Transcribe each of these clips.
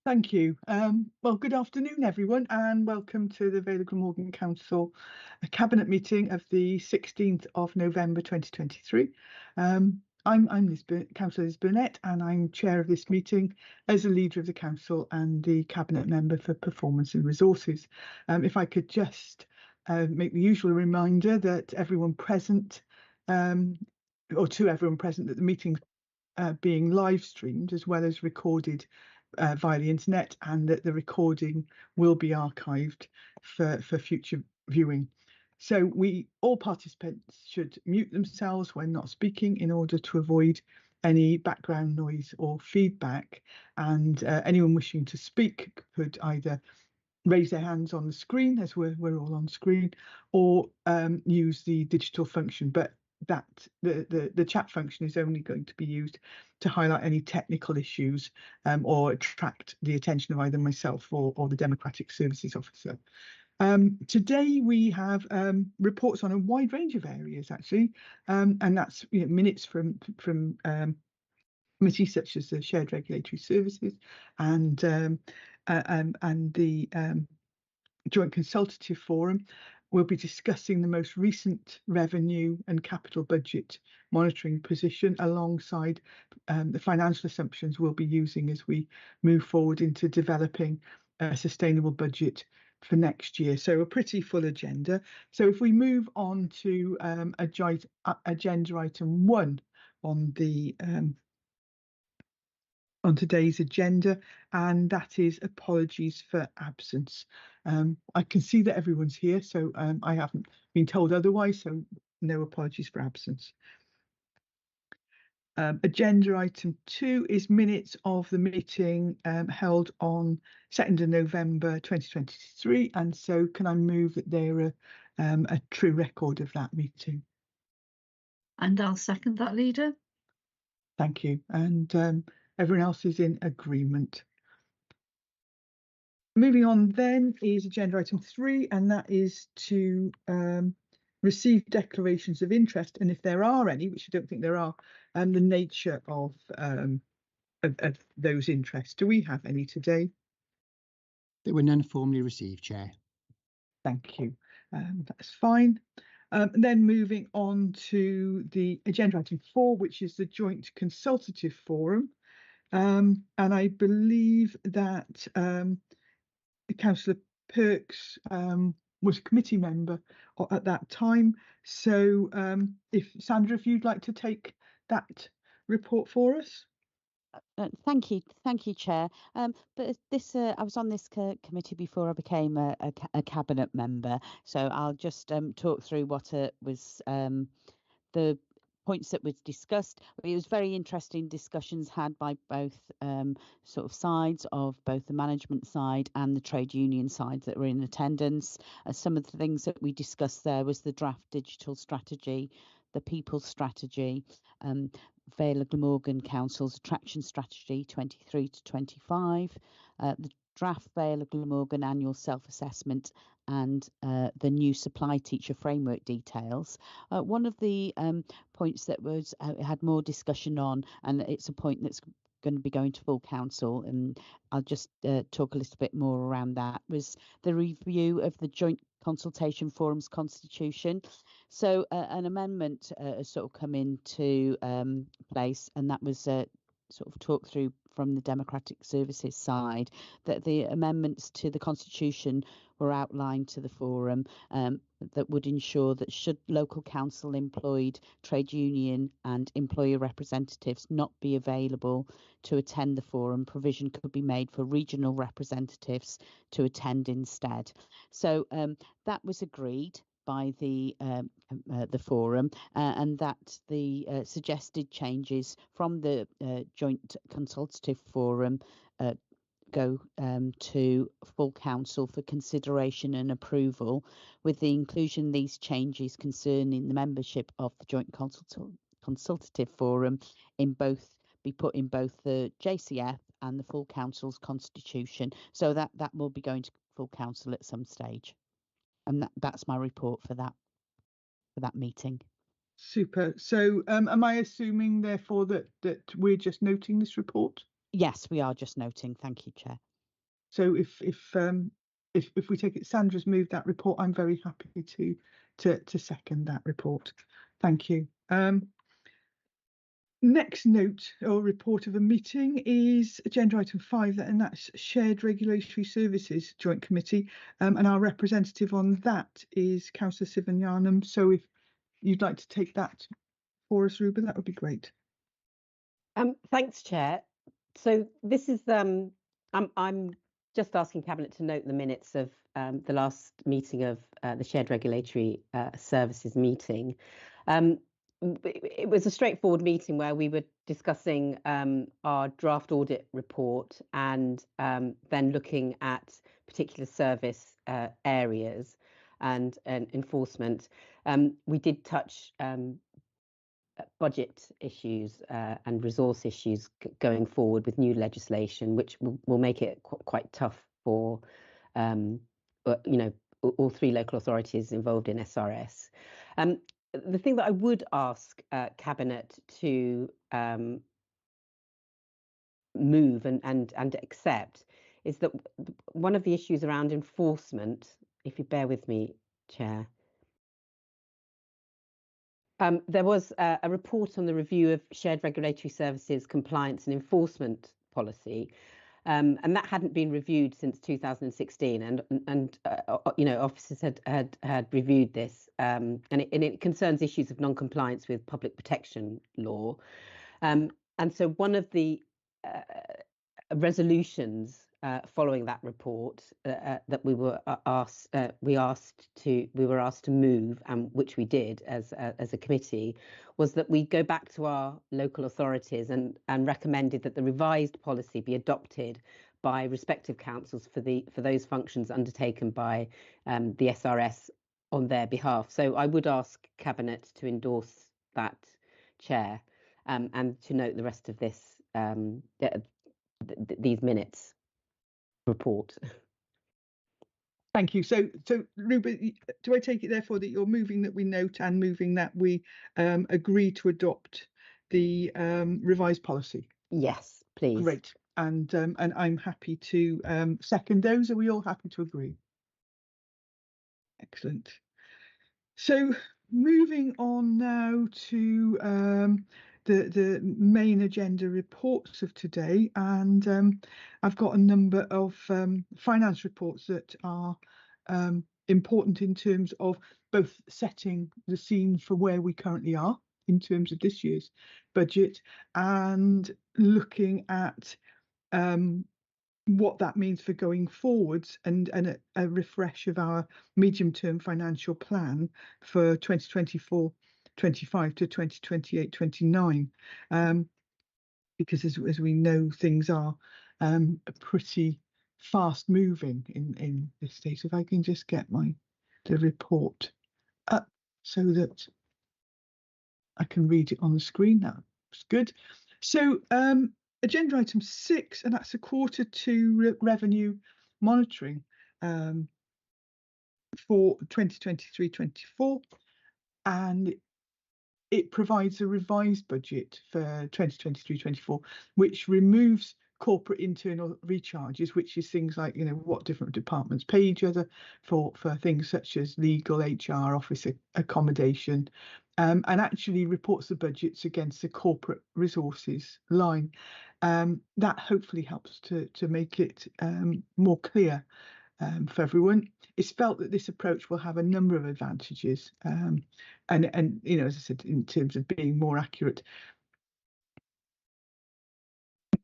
Thank you. Well, good afternoon, everyone, and welcome to the Vale of Glamorgan Council Cabinet meeting of the 16th of November 2023. I'm Councillor Liz Burnett, and I'm chair of this meeting as the leader of the council and the cabinet member for performance and resources. If I could just make the usual reminder that everyone present, or to everyone present, that the meeting's being live streamed as well as recorded via the internet, and that the recording will be archived for future viewing. So all participants should mute themselves when not speaking in order to avoid any background noise or feedback. And anyone wishing to speak could either raise their hands on the screen, as we're all on screen, or use the digital function. But that the chat function is only going to be used to highlight any technical issues or attract the attention of either myself or the Democratic Services Officer. Today we have reports on a wide range of areas, actually, and that's minutes from committees such as the Shared Regulatory Services and the Joint Consultative Forum. We'll be discussing the most recent revenue and capital budget monitoring position alongside the financial assumptions we'll be using as we move forward into developing a sustainable budget for next year. So a pretty full agenda. So if we move on to agenda item 1 on today's agenda, and that is apologies for absence. I can see that everyone's here, so I haven't been told otherwise, so no apologies for absence. Agenda item 2 is minutes of the meeting held on 2nd of November 2023, and so can I move that they're a true record of that meeting? And I'll second that, Leader. Thank you. And everyone else is in agreement. Moving on then is agenda item 3, and that is to receive declarations of interest, and if there are any, which I don't think there are, the nature of those interests. Do we have any today? There were none formally received, Chair. Thank you. That's fine. Then moving on to the agenda item 4, which is the Joint Consultative Forum. And I believe that Councillor Perks was a committee member at that time. So if Sandra, if you'd like to take that report for us. Thank you, Chair. But this, I was on this committee before I became a cabinet member, so I'll just talk through what was the points that was discussed. It was very interesting discussions had by both sort of sides of both the management side and the trade union side that were in attendance. Some of the things that we discussed there was the draft digital strategy, the people strategy, Vale of Glamorgan Council's attraction strategy 23 to 25, the draft Vale of Glamorgan annual self-assessment, and the new supply teacher framework details. One of the points that was had more discussion on, and it's a point that's going to be going to full council, and I'll just talk a little bit more around that, was the review of the Joint Consultation Forum's constitution. So an amendment has sort of come into place, and that was sort of talked through from the Democratic Services side, that the amendments to the constitution were outlined to the forum that would ensure that should local council employed trade union and employer representatives not be available to attend the forum, provision could be made for regional representatives to attend instead. So that was agreed by the forum, and that the suggested changes from the Joint Consultative Forum go to full council for consideration and approval, with the inclusion of these changes concerning the membership of the Joint Consultative Forum be put in both the JCF and the full council's constitution, so that will be going to full council at some stage. And that's my report for that meeting. Super. So am I assuming therefore that we're just noting this report? Yes, we are just noting. Thank you, Chair. So if we take it, Sandra's moved that report, I'm very happy to second that report. Thank you. Next note or report of a meeting is agenda item 5, and that's Shared Regulatory Services Joint Committee, and our representative on that is Councillor Sivanyanam. So if you'd like to take that for us, Ruben, that would be great. Thanks, Chair. So this is I'm just asking Cabinet to note the minutes of the last meeting of the Shared Regulatory Services meeting. It was a straightforward meeting where we were discussing our draft audit report and then looking at particular service areas and enforcement. We did touch budget issues and resource issues going forward with new legislation, which will make it quite tough for all 3 local authorities involved in SRS. The thing that I would ask Cabinet to move and accept is that one of the issues around enforcement, if you bear with me, Chair, there was a report on the review of Shared Regulatory Services compliance and enforcement policy, and that hadn't been reviewed since 2016. And officers had reviewed this, and it concerns issues of non-compliance with public protection law. And so one of the resolutions following that report that we were asked to move, and which we did as a committee, was that we go back to our local authorities and recommended that the revised policy be adopted by respective councils for those functions undertaken by the SRS on their behalf. So I would ask Cabinet to endorse that, Chair, and to note the rest of this these minutes report. Thank you. So Ruben, do I take it therefore that you're moving that we note and moving that we agree to adopt the revised policy? Yes, please. Great. And I'm happy to second those. Are we all happy to agree? Excellent. So moving on now to the main agenda reports of today, and I've got a number of finance reports that are important in terms of both setting the scene for where we currently are in terms of this year's budget and looking at what that means for going forwards and a refresh of our medium-term financial plan for 2024-25 to 2028-29, because as we know, things are pretty fast moving in this state. If I can just get the report up so that I can read it on the screen, that's good. So agenda item 6, and that's a Q2 revenue monitoring for 2023-24, and it provides a revised budget for 2023-24, which removes corporate internal recharges, which is things like, what different departments pay each other for things such as legal, HR, office accommodation, and actually reports the budgets against the corporate resources line. That hopefully helps to make it more clear for everyone. It's felt that this approach will have a number of advantages, and as I said, in terms of being more accurate.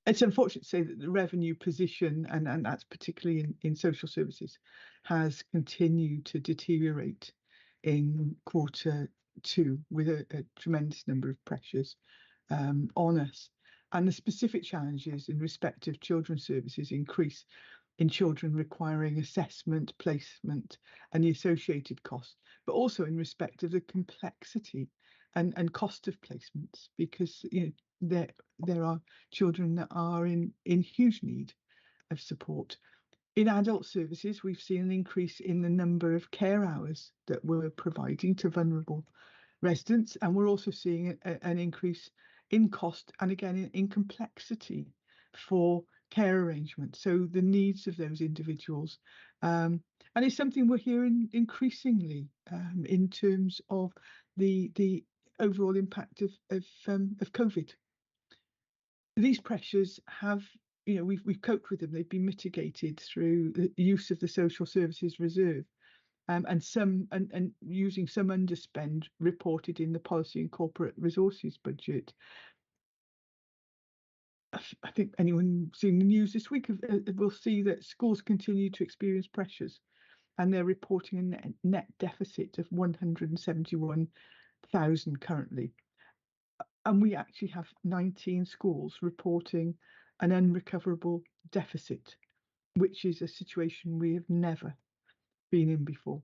It's unfortunate to say that the revenue position, and that's particularly in social services, has continued to deteriorate in Q2 with a tremendous number of pressures on us. And the specific challenges in respect of children's services increase in children requiring assessment, placement, and the associated costs, but also in respect of the complexity and cost of placements, because there are children that are in huge need of support. In adult services, we've seen an increase in the number of care hours that we're providing to vulnerable residents, and we're also seeing an increase in cost and again in complexity for care arrangements, so the needs of those individuals. And it's something we're hearing increasingly in terms of the overall impact of COVID. These pressures have, we've coped with them. They've been mitigated through the use of the Social Services Reserve, and using some underspend reported in the Policy and Corporate Resources budget. I think anyone seen the news this week will see that schools continue to experience pressures, and they're reporting a net deficit of 171,000 currently. And we actually have 19 schools reporting an unrecoverable deficit, which is a situation we have never been in before.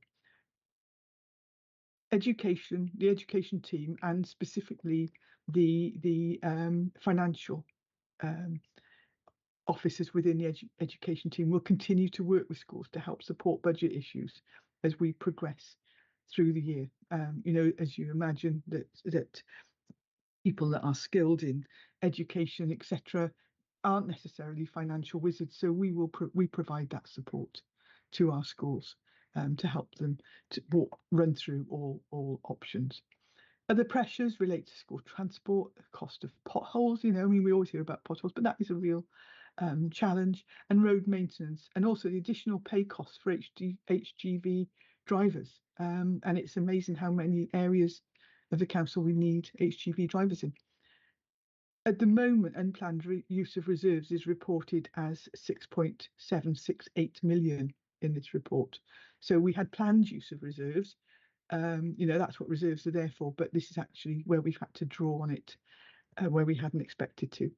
The education team, and specifically the financial officers within the education team, will continue to work with schools to help support budget issues as we progress through the year. As you imagine, that people that are skilled in education, etc., aren't necessarily financial wizards, so we provide that support to our schools to help them to run through all options. Other pressures relate to school transport, the cost of potholes. We always hear about potholes, but that is a real challenge, and road maintenance, and also the additional pay costs for HGV drivers. And it's amazing how many areas of the council we need HGV drivers in. At the moment, unplanned use of reserves is reported as 6.768 million in this report. So we had planned use of reserves. That's what reserves are there for, but this is actually where we've had to draw on it where we hadn't expected to.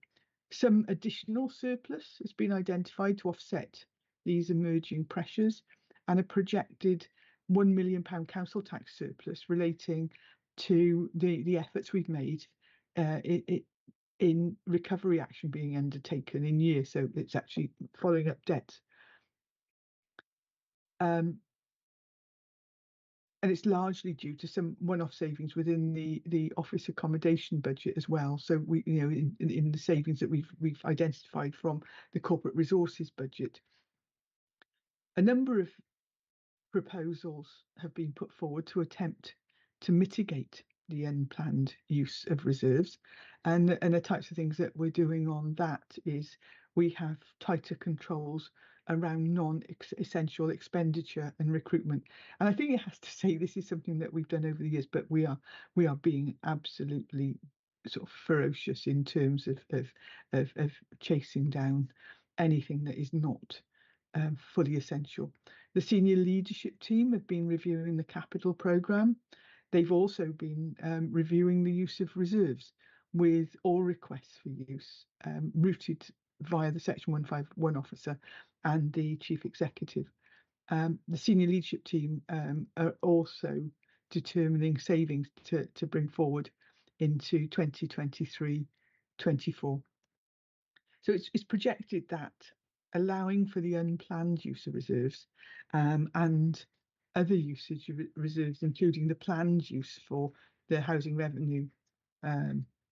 Some additional surplus has been identified to offset these emerging pressures, and a projected £1 million council tax surplus relating to the efforts we've made in recovery action being undertaken in year. So it's actually following up debt. And it's largely due to some one-off savings within the office accommodation budget as well. So we, in the savings that we've identified from the corporate resources budget, a number of proposals have been put forward to attempt to mitigate the unplanned use of reserves, and the types of things that we're doing on that is we have tighter controls around non-essential expenditure and recruitment. And I think it has to say this is something that we've done over the years, but we are being absolutely sort of ferocious in terms of chasing down anything that is not fully essential. The senior leadership team have been reviewing the capital programme. They've also been reviewing the use of reserves, with all requests for use routed via the Section 151 officer and the chief executive. The senior leadership team are also determining savings to bring forward into 2023-24. So it's projected that allowing for the unplanned use of reserves and other usage of reserves, including the planned use for the housing revenue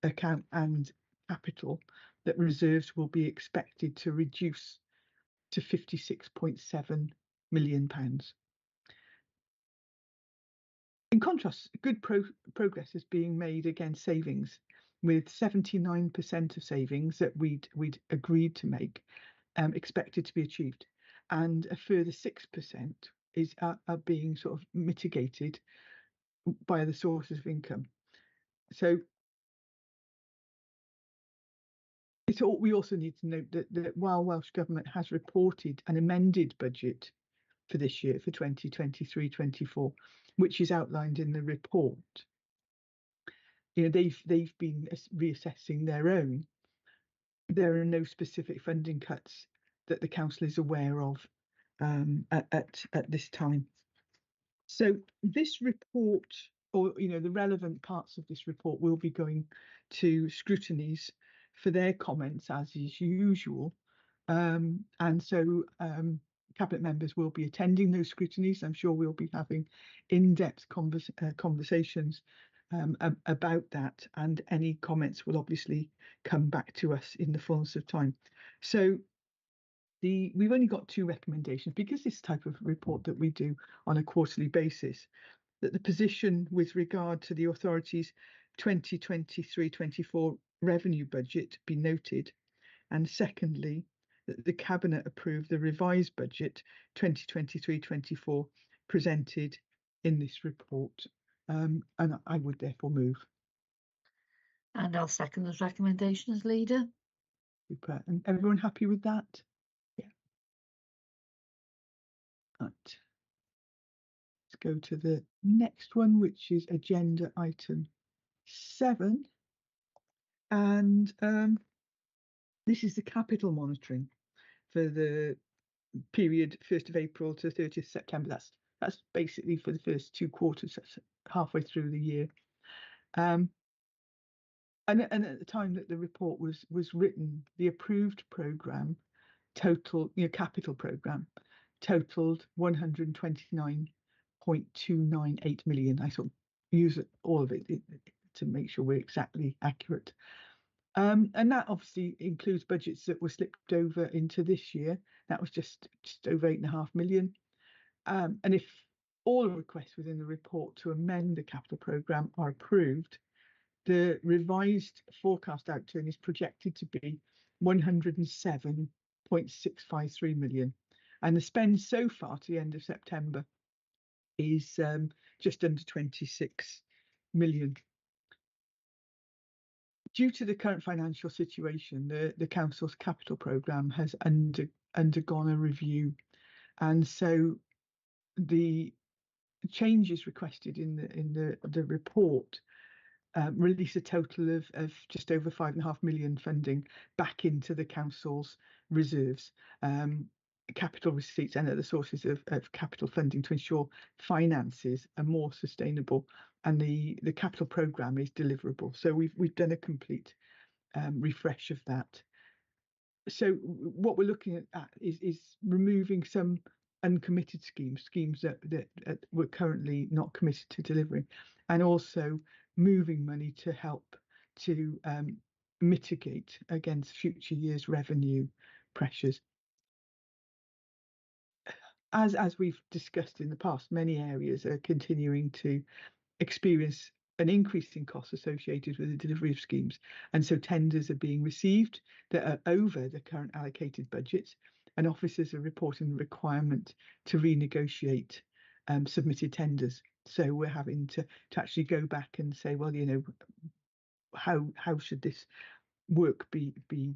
account and capital, that reserves will be expected to reduce to £56.7 million. In contrast, good progress is being made against savings, with 79% of savings that we'd agreed to make expected to be achieved, and a further 6% are being sort of mitigated by other sources of income. So we also need to note that while Welsh Government has reported an amended budget for this year, for 2023-24, which is outlined in the report, they've been reassessing their own. There are no specific funding cuts that the council is aware of at this time. So this report, or the relevant parts of this report, will be going to scrutinies for their comments, as is usual. And so Cabinet members will be attending those scrutinies. I'm sure we'll be having in-depth conversations about that, and any comments will obviously come back to us in the fullness of time. So we've only got two recommendations because this type of report that we do on a quarterly basis, that the position with regard to the authority's 2023-24 revenue budget be noted, and secondly, that the Cabinet approve the revised budget 2023-24 presented in this report. And I would therefore move. And I'll second those recommendations, Leader. Super. And everyone happy with that? Yeah. Right. Let's go to the next one, which is agenda item 7. And this is the capital monitoring for the period 1st of April to 30th September. That's basically for the first 2 quarters, that's halfway through the year. And at the time that the report was written, the approved programme total, capital programme totaled 129.298 million. I sort of use all of it to make sure we're exactly accurate. And that obviously includes budgets that were slipped over into this year. That was just over 8.5 million. And if all requests within the report to amend the capital programme are approved, the revised forecast outturn is projected to be 107.653 million. And the spend so far to the end of September is just under 26 million. Due to the current financial situation, the council's capital programme has undergone a review, and so the changes requested in the report release a total of just over 5.5 million funding back into the council's reserves, capital receipts and other sources of capital funding to ensure finances are more sustainable and the capital programme is deliverable. So we've done a complete refresh of that. So what we're looking at is removing some uncommitted schemes that we're currently not committed to delivering, and also moving money to help to mitigate against future years' revenue pressures. As we've discussed in the past, many areas are continuing to experience an increase in costs associated with the delivery of schemes, and so tenders are being received that are over the current allocated budgets, and officers are reporting the requirement to renegotiate submitted tenders. So we're having to actually go back and say, well, how should this work be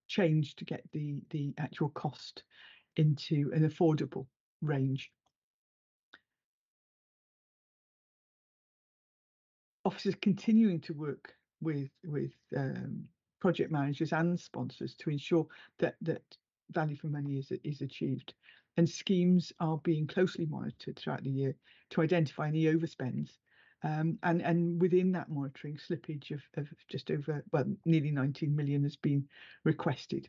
changed to get the actual cost into an affordable range. Officers continuing to work with project managers and sponsors to ensure that value for money is achieved, and schemes are being closely monitored throughout the year to identify any overspends, and within that monitoring, slippage of just over, well, nearly 19 million has been requested.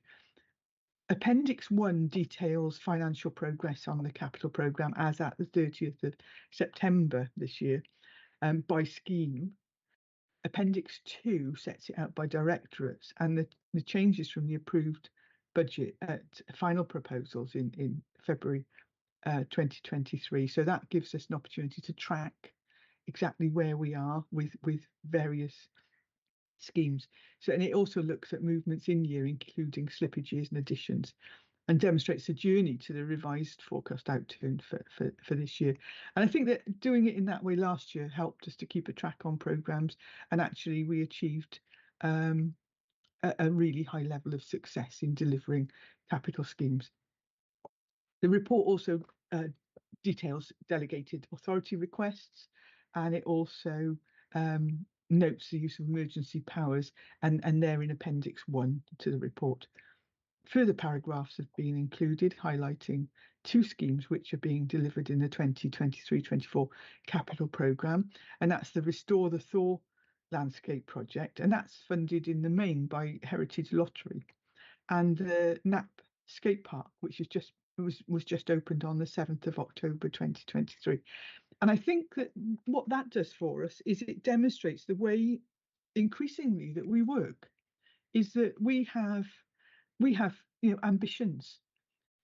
Appendix 1 details financial progress on the capital programme as at the 30th of September this year by scheme. Appendix 2 sets it out by directorates, and the changes from the approved budget at final proposals in February 2023. So that gives us an opportunity to track exactly where we are with various schemes. So, and it also looks at movements in year, including slippages and additions, and demonstrates a journey to the revised forecast outturn for this year. And I think that doing it in that way last year helped us to keep a track on programmes, and actually we achieved a really high level of success in delivering capital schemes. The report also details delegated authority requests, and it also notes the use of emergency powers, and they're in Appendix 1 to the report. Further paragraphs have been included highlighting 2 schemes which are being delivered in the 2023-24 capital programme, and that's the Restore the Thaw landscape project, and that's funded in the main by Heritage Lottery, and the Knapp skate park, which is was just opened on the 7th of October 2023. And I think that what that does for us is it demonstrates the way increasingly that we work, is that we have ambitions,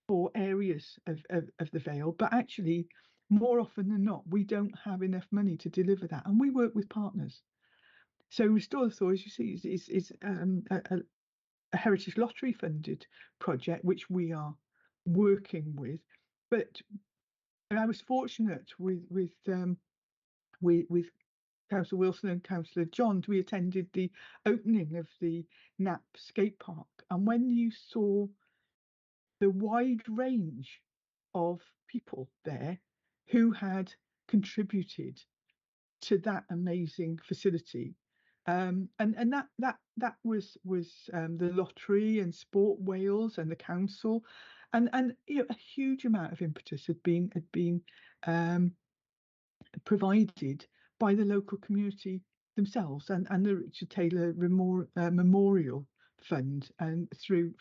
for areas of the Vale, but actually more often than not, we don't have enough money to deliver that, and we work with partners. So Restore the Thaw, as you see, is a Heritage Lottery funded project which we are working with. But I was fortunate with Councillor Wilson and Councillor Johns. We attended the opening of the Knapp skate park, and when you saw the wide range of people there who had contributed to that amazing facility. And that was the lottery and Sport Wales and the council, and you know, a huge amount of impetus had been provided by the local community themselves and the Richard Taylor Memorial Fund, and through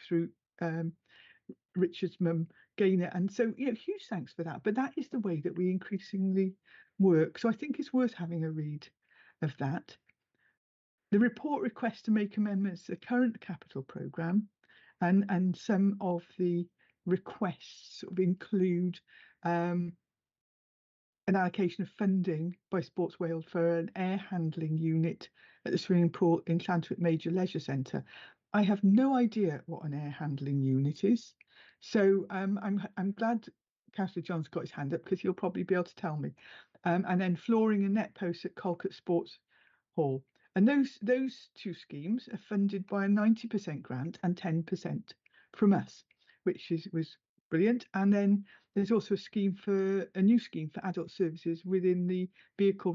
Richard's mum Gaynor. And so, you know, huge thanks for that. But that is the way that we increasingly work. So I think it's worth having a read of that. The report requests to make amendments to the current capital programme, and some of the requests sort of include an allocation of funding by Sports Wales for an air handling unit at the swimming pool in Llantwit Major Leisure Centre. I have no idea what an air handling unit is, so I'm glad Councillor John's got his hand up, because he'll probably be able to tell me. And then flooring and net posts at Calcutta Sports Hall. And those two schemes are funded by a 90% grant and 10% from us, which was brilliant. And then there's also a new scheme for adult services within the vehicle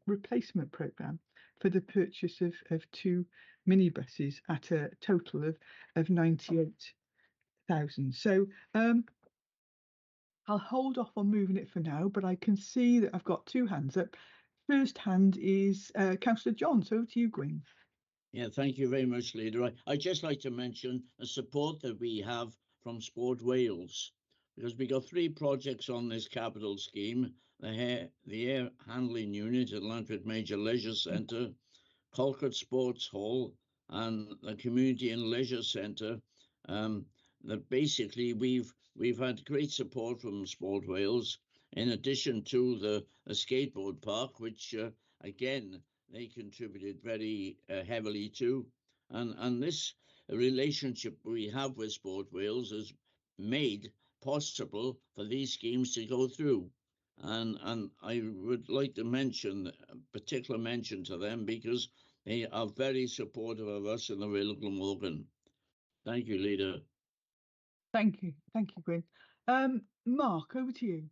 replacement programme for the purchase of 2 minibuses at a total of 98,000. So I'll hold off on moving it for now, but I can see that I've got 2 hands up. First hand is Councillor John. So over to you, Gwyn. Yeah, thank you very much, Leader. I'd just like to mention the support that we have from Sport Wales, because we got 3 projects on this capital scheme: the air handling unit at Llantwit Major Leisure Centre, Calcutta Sports Hall, and the Community and Leisure Centre. That basically we've had great support from Sport Wales, in addition to the skateboard park, which again they contributed very heavily to, and this relationship we have with Sport Wales has made possible for these schemes to go through, and I would like to mention a particular mention to them, because they are very supportive of us in the Vale of Glamorgan. Thank you, Leader. Thank you, Gwyn. Mark, over to you.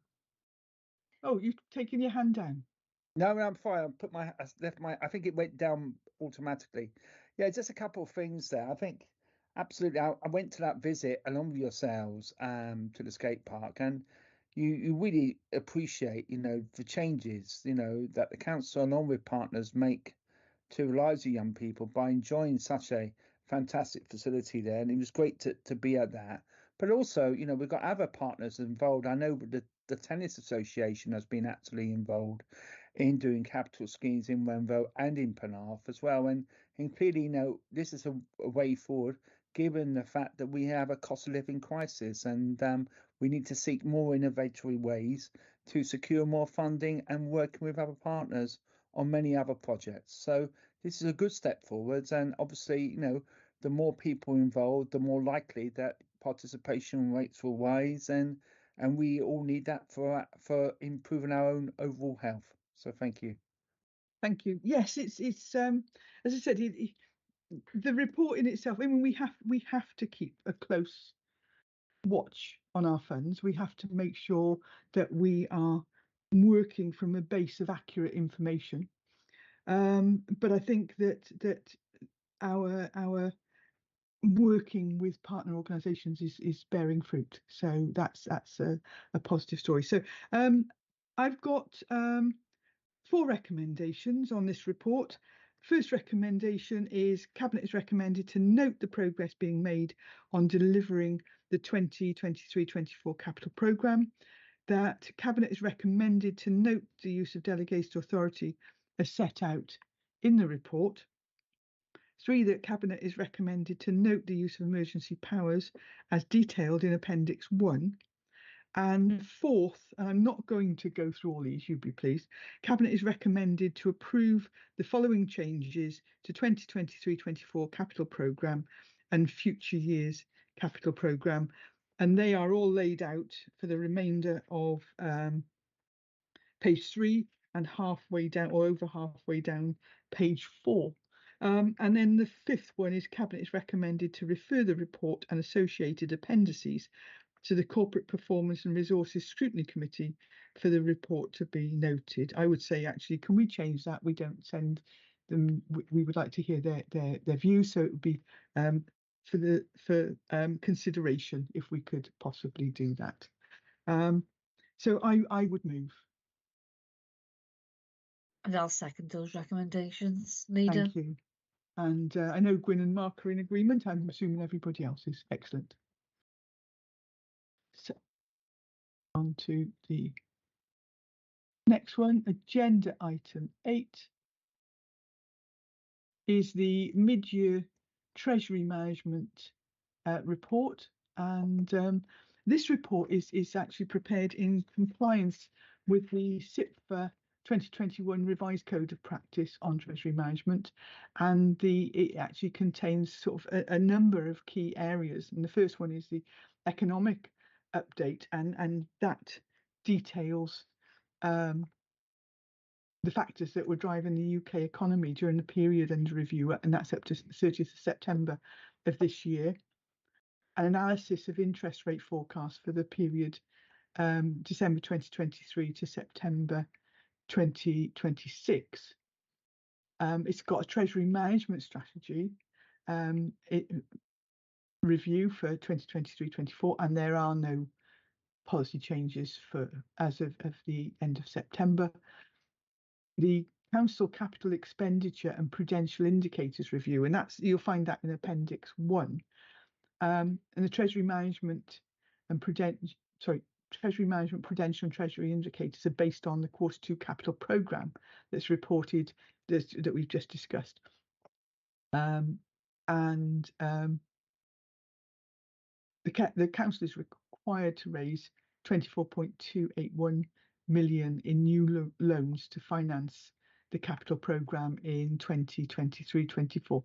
Oh, you've taken your hand down. No, I'm fine. I think it went down automatically. Yeah, just a couple of things there. I think absolutely. I went to that visit along with yourselves to the skate park, and you really appreciate, you know, the changes, you know, that the council along with partners make to the lives of young people by enjoying such a fantastic facility there. And it was great to be at that. But also, you know, we've got other partners involved. I know the Tennis Association has been actually involved in doing capital schemes in Wenville and in Penarth as well. And clearly, you know, this is a way forward, given the fact that we have a cost of living crisis, and we need to seek more innovative ways to secure more funding and working with other partners on many other projects. So this is a good step forwards, and obviously, you know, the more people involved, the more likely that participation rates will rise, and we all need that for improving our own overall health. So thank you. Thank you. Yes, it's as I said, the report in itself. I mean, we have to keep a close watch on our funds. We have to make sure that we are working from a base of accurate information. But I think that our working with partner organisations is bearing fruit. So that's a positive story. So I've got 4 recommendations on this report. First recommendation is Cabinet is recommended to note the progress being made on delivering the 2023-24 capital programme. That Cabinet is recommended to note the use of delegated authority as set out in the report. 3, that Cabinet is recommended to note the use of emergency powers as detailed in Appendix 1. And 4th, and I'm not going to go through all these, you'd be pleased, Cabinet is recommended to approve the following changes to 2023-24 capital programme and future years capital programme. And they are all laid out for the remainder of page 3 and halfway down, or over halfway down, page 4. And then the 5th one is Cabinet is recommended to refer the report and associated appendices to the Corporate Performance and Resources Scrutiny Committee for the report to be noted. I would say, actually, can we change that? We don't send them. We would like to hear their views, so it would be for consideration if we could possibly do that. So I would move. And I'll second those recommendations. Leader. Thank you. And I know Gwyn and Mark are in agreement. I'm assuming everybody else is. Excellent. So on to the next one, agenda item 8 is the mid-year Treasury Management report. And this report is actually prepared in compliance with the SIPFA 2021 revised code of practice on treasury management, and it actually contains sort of a number of key areas. And the first one is the economic update, and that details the factors that were driving the UK economy during the period under review, and that's up to 30th of September of this year. An analysis of interest rate forecasts for the period December 2023 to September 2026. It's got a treasury management strategy review for 2023-24, and there are no policy changes for as of the end of September. The Council Capital Expenditure and Prudential Indicators Review, and you'll find that in Appendix 1. And the Treasury Management and Treasury Management, Prudential and Treasury Indicators are based on the Quarter 2 Capital Programme that's reported that we've just discussed. The Council is required to raise 24.281 million in new loans to finance the capital programme in 2023-24.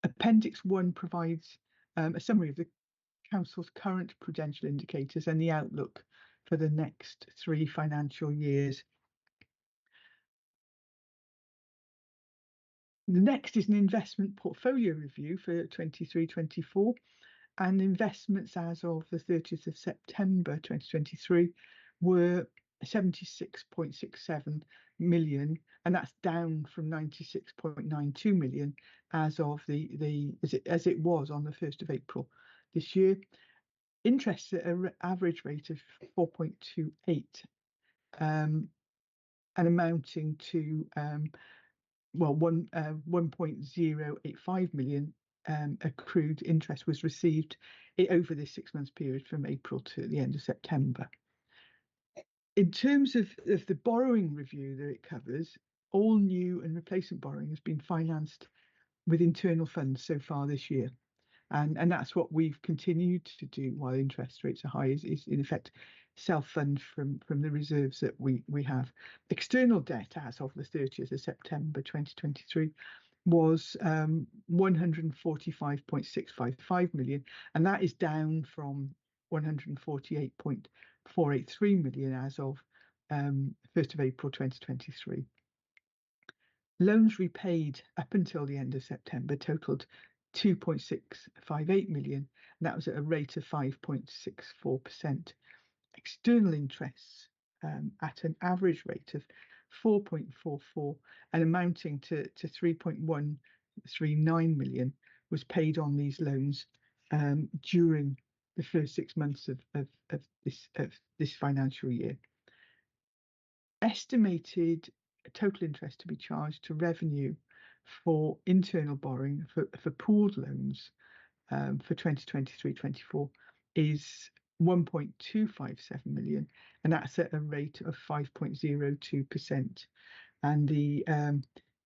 Appendix 1 provides a summary of the Council's current prudential indicators and the outlook for the next 3 financial years. The next is an investment portfolio review for 23-24, and investments as of the 30th of September 2023 were 76.67 million, and that's down from 96.92 million as of as it was on the 1st of April this year. Interest at an average rate of 4.28 and amounting to 1.085 million accrued interest was received over this 6 months period from April to the end of September. In terms of the borrowing review that it covers, all new and replacement borrowing has been financed with internal funds so far this year. And that's what we've continued to do while interest rates are high, is in effect self-fund from the reserves that we have. External debt as of the 30th of September 2023 was 145.655 million, and that is down from 148.483 million as of 1st of April 2023. Loans repaid up until the end of September totaled 2.658 million, and that was at a rate of 5.64%. External interests at an average rate of 4.44 and amounting to 3.139 million was paid on these loans during the first 6 months of this financial year. Estimated total interest to be charged to revenue for internal borrowing for pooled loans for 2023-24 is 1.257 million, and that's at a rate of 5.02%. And the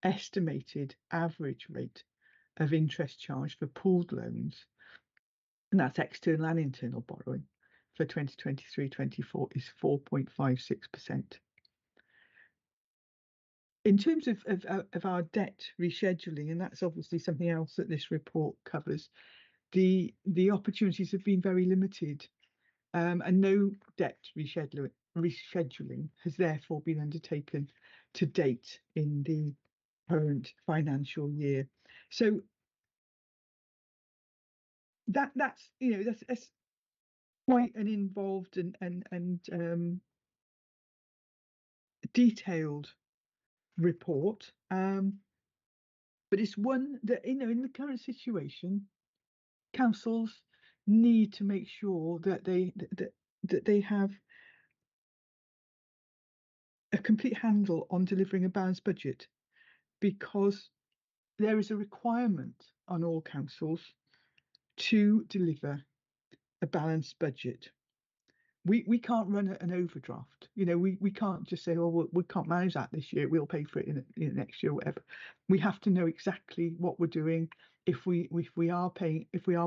estimated average rate of interest charged for pooled loans, and that's external and internal borrowing, for 2023-24 is 4.56%. In terms of our debt rescheduling, and that's obviously something else that this report covers, the opportunities have been very limited, and no debt rescheduling has therefore been undertaken to date in the current financial year. So that's quite an involved and detailed report, but it's one that, in the current situation, councils need to make sure that they have a complete handle on delivering a balanced budget, because there is a requirement on all councils to deliver a balanced budget. We can't run an overdraft. We can't just say, oh, we can't manage that this year, we'll pay for it in next year, whatever. We have to know exactly what we're doing. If we are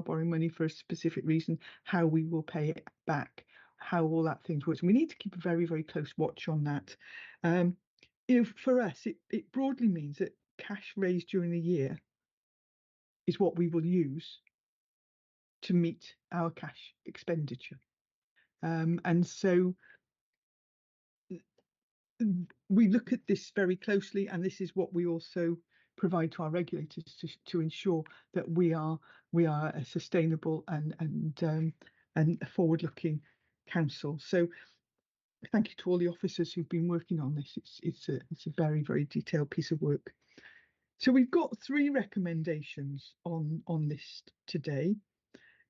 borrowing money for a specific reason, how we will pay it back, how all that things works. We need to keep a very, very close watch on that. For us, it broadly means that cash raised during the year is what we will use to meet our cash expenditure. And so we look at this very closely, and this is what we also provide to our regulators to ensure that we are a sustainable and a forward-looking council. So thank you to all the officers who've been working on this. It's a very, very detailed piece of work. So we've got 3 recommendations on this today,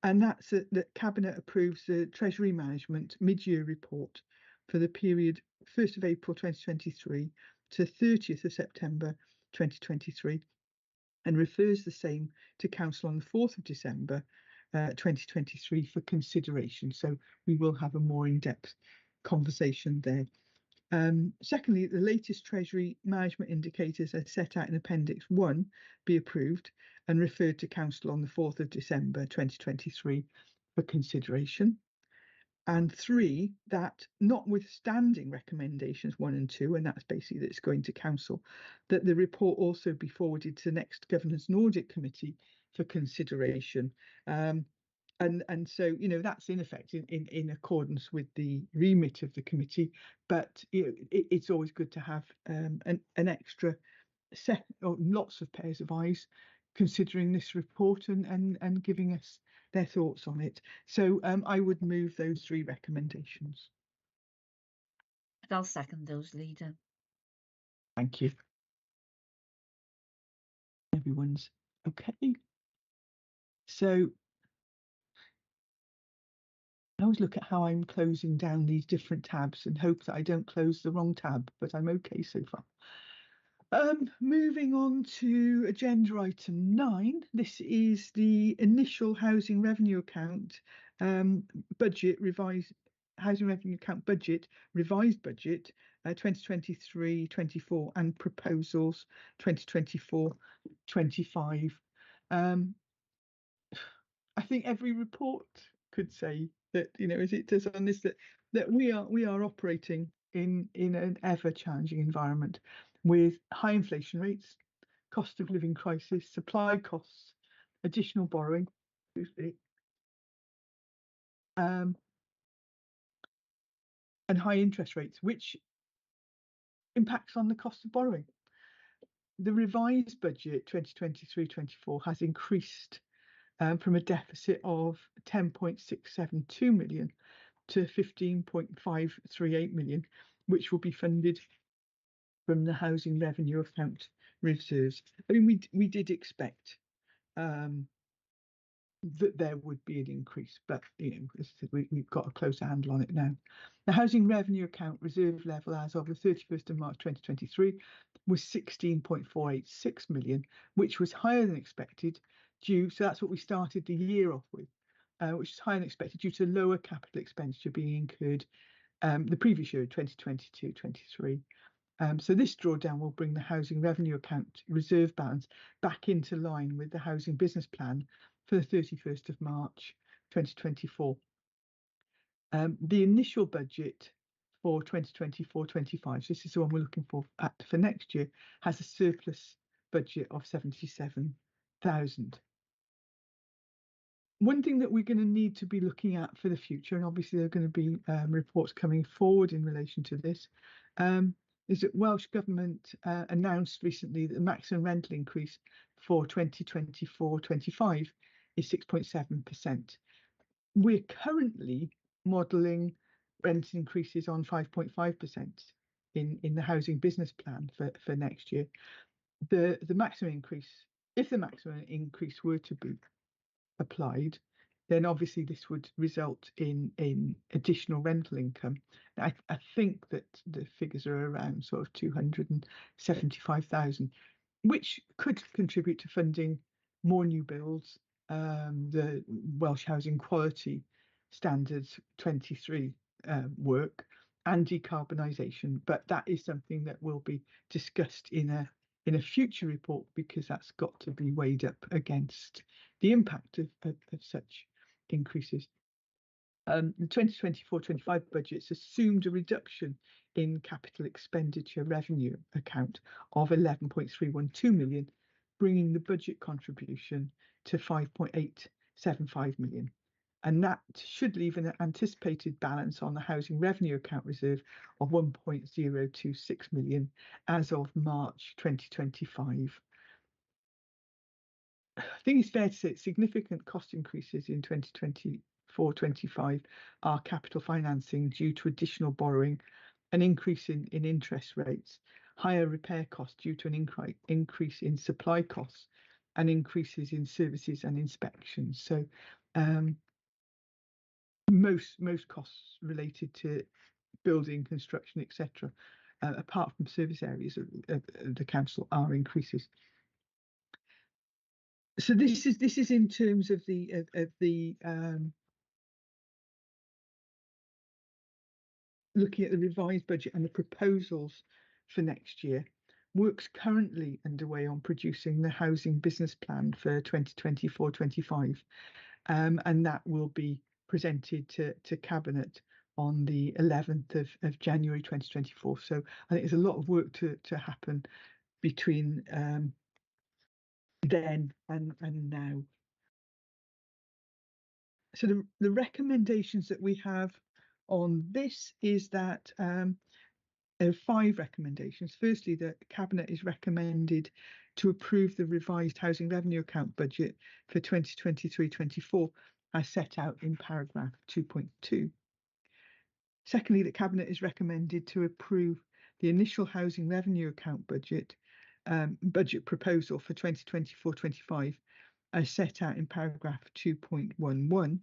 and that's that Cabinet approves the Treasury Management mid-year report for the period 1st of April 2023 to 30th of September 2023, and refers the same to Council on the 4th of December 2023 for consideration. So we will have a more in-depth conversation there. Secondly, the latest Treasury management indicators as set out in Appendix 1 be approved and referred to Council on the 4th of December 2023 for consideration. And 3, that notwithstanding recommendations 1 and 2, and that's basically that it's going to Council, that the report also be forwarded to the next Governance and Audit Committee for consideration. And so, that's in effect in accordance with the remit of the committee, but it's always good to have an extra set or lots of pairs of eyes considering this report and giving us their thoughts on it. So I would move those 3 recommendations. And I'll second those, Leader. Thank you. Everyone's okay. So I always look at how I'm closing down these different tabs and hope that I don't close the wrong tab, but I'm okay so far. Moving on to agenda item 9. This is the initial housing revenue account budget revised, housing revenue account budget, revised budget 2023-24 and proposals 2024-25. I think every report could say that, as it does on this, that we are operating in an ever challenging environment with high inflation rates, cost of living crisis, supply costs, additional borrowing, and high interest rates, which impacts on the cost of borrowing. The revised budget 2023-24 has increased from a deficit of 10.672 million to 15.538 million, which will be funded from the housing revenue account reserves. I mean, we did expect that there would be an increase, but we've got a closer handle on it now. The housing revenue account reserve level as of the 31st of March 2023 was 16.486 million, which was higher than expected so that's what we started the year off with, which is higher than expected due to lower capital expenditure being incurred the previous year, 2022-23. So this drawdown will bring the housing revenue account reserve balance back into line with the housing business plan for the 31st of March 2024. The initial budget for 2024-25, so this is the one we're looking for next year, has a surplus budget of 77,000. One thing that we're going to need to be looking at for the future, and obviously there are going to be reports coming forward in relation to this, is that Welsh Government announced recently that the maximum rental increase for 2024-25 is 6.7%. We're currently modelling rent increases on 5.5% in the housing business plan for next year. The maximum increase, if the maximum increase were to be applied, then obviously this would result in additional rental income. I think that the figures are around sort of 275,000, which could contribute to funding more new builds, the Welsh Housing Quality Standards 23 work, and decarbonisation. But that is something that will be discussed in a future report, because that's got to be weighed up against the impact of such increases. The 2024-25 budget's assumed a reduction in capital expenditure revenue account of 11.312 million, bringing the budget contribution to 5.875 million. And that should leave an anticipated balance on the housing revenue account reserve of 1.026 million as of March 2025. I think it's fair to say significant cost increases in 2024-25 are capital financing due to additional borrowing, an increase in interest rates, higher repair costs due to an increase in supply costs, and increases in services and inspections. So most costs related to building, construction, etc., apart from service areas of the council, are increases. So this is in terms of the looking at the revised budget and the proposals for next year. Work's currently underway on producing the housing business plan for 2024-25, and that will be presented to Cabinet on the 11th of January 2024. So I think there's a lot of work to happen between then and now. So the recommendations that we have on this is that there are 5 recommendations. Firstly, the Cabinet is recommended to approve the revised housing revenue account budget for 2023-24 as set out in paragraph 2.2. Secondly, the Cabinet is recommended to approve the initial housing revenue account budget proposal for 2024-25 as set out in paragraph 2.11.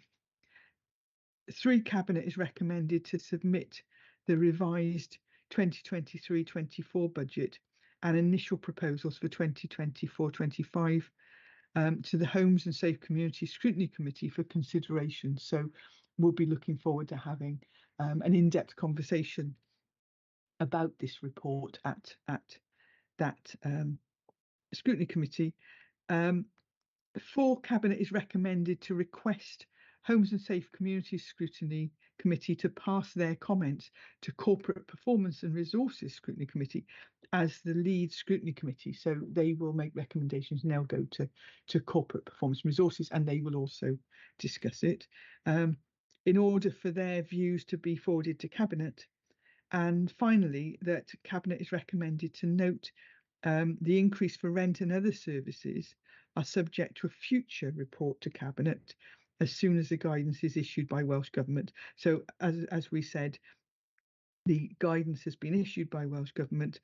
3, Cabinet is recommended to submit the revised 2023-24 budget and initial proposals for 2024-25 to the Homes and Safe Community Scrutiny Committee for consideration. So we'll be looking forward to having an in-depth conversation about this report at that scrutiny committee. 4, Cabinet is recommended to request Homes and Safe Community Scrutiny Committee to pass their comments to Corporate Performance and Resources Scrutiny Committee as the lead scrutiny committee. So they will make recommendations and they'll go to Corporate Performance and Resources, and they will also discuss it in order for their views to be forwarded to Cabinet. And finally, that Cabinet is recommended to note the increase for rent and other services are subject to a future report to Cabinet as soon as the guidance is issued by Welsh Government. So as we said, the guidance has been issued by Welsh Government.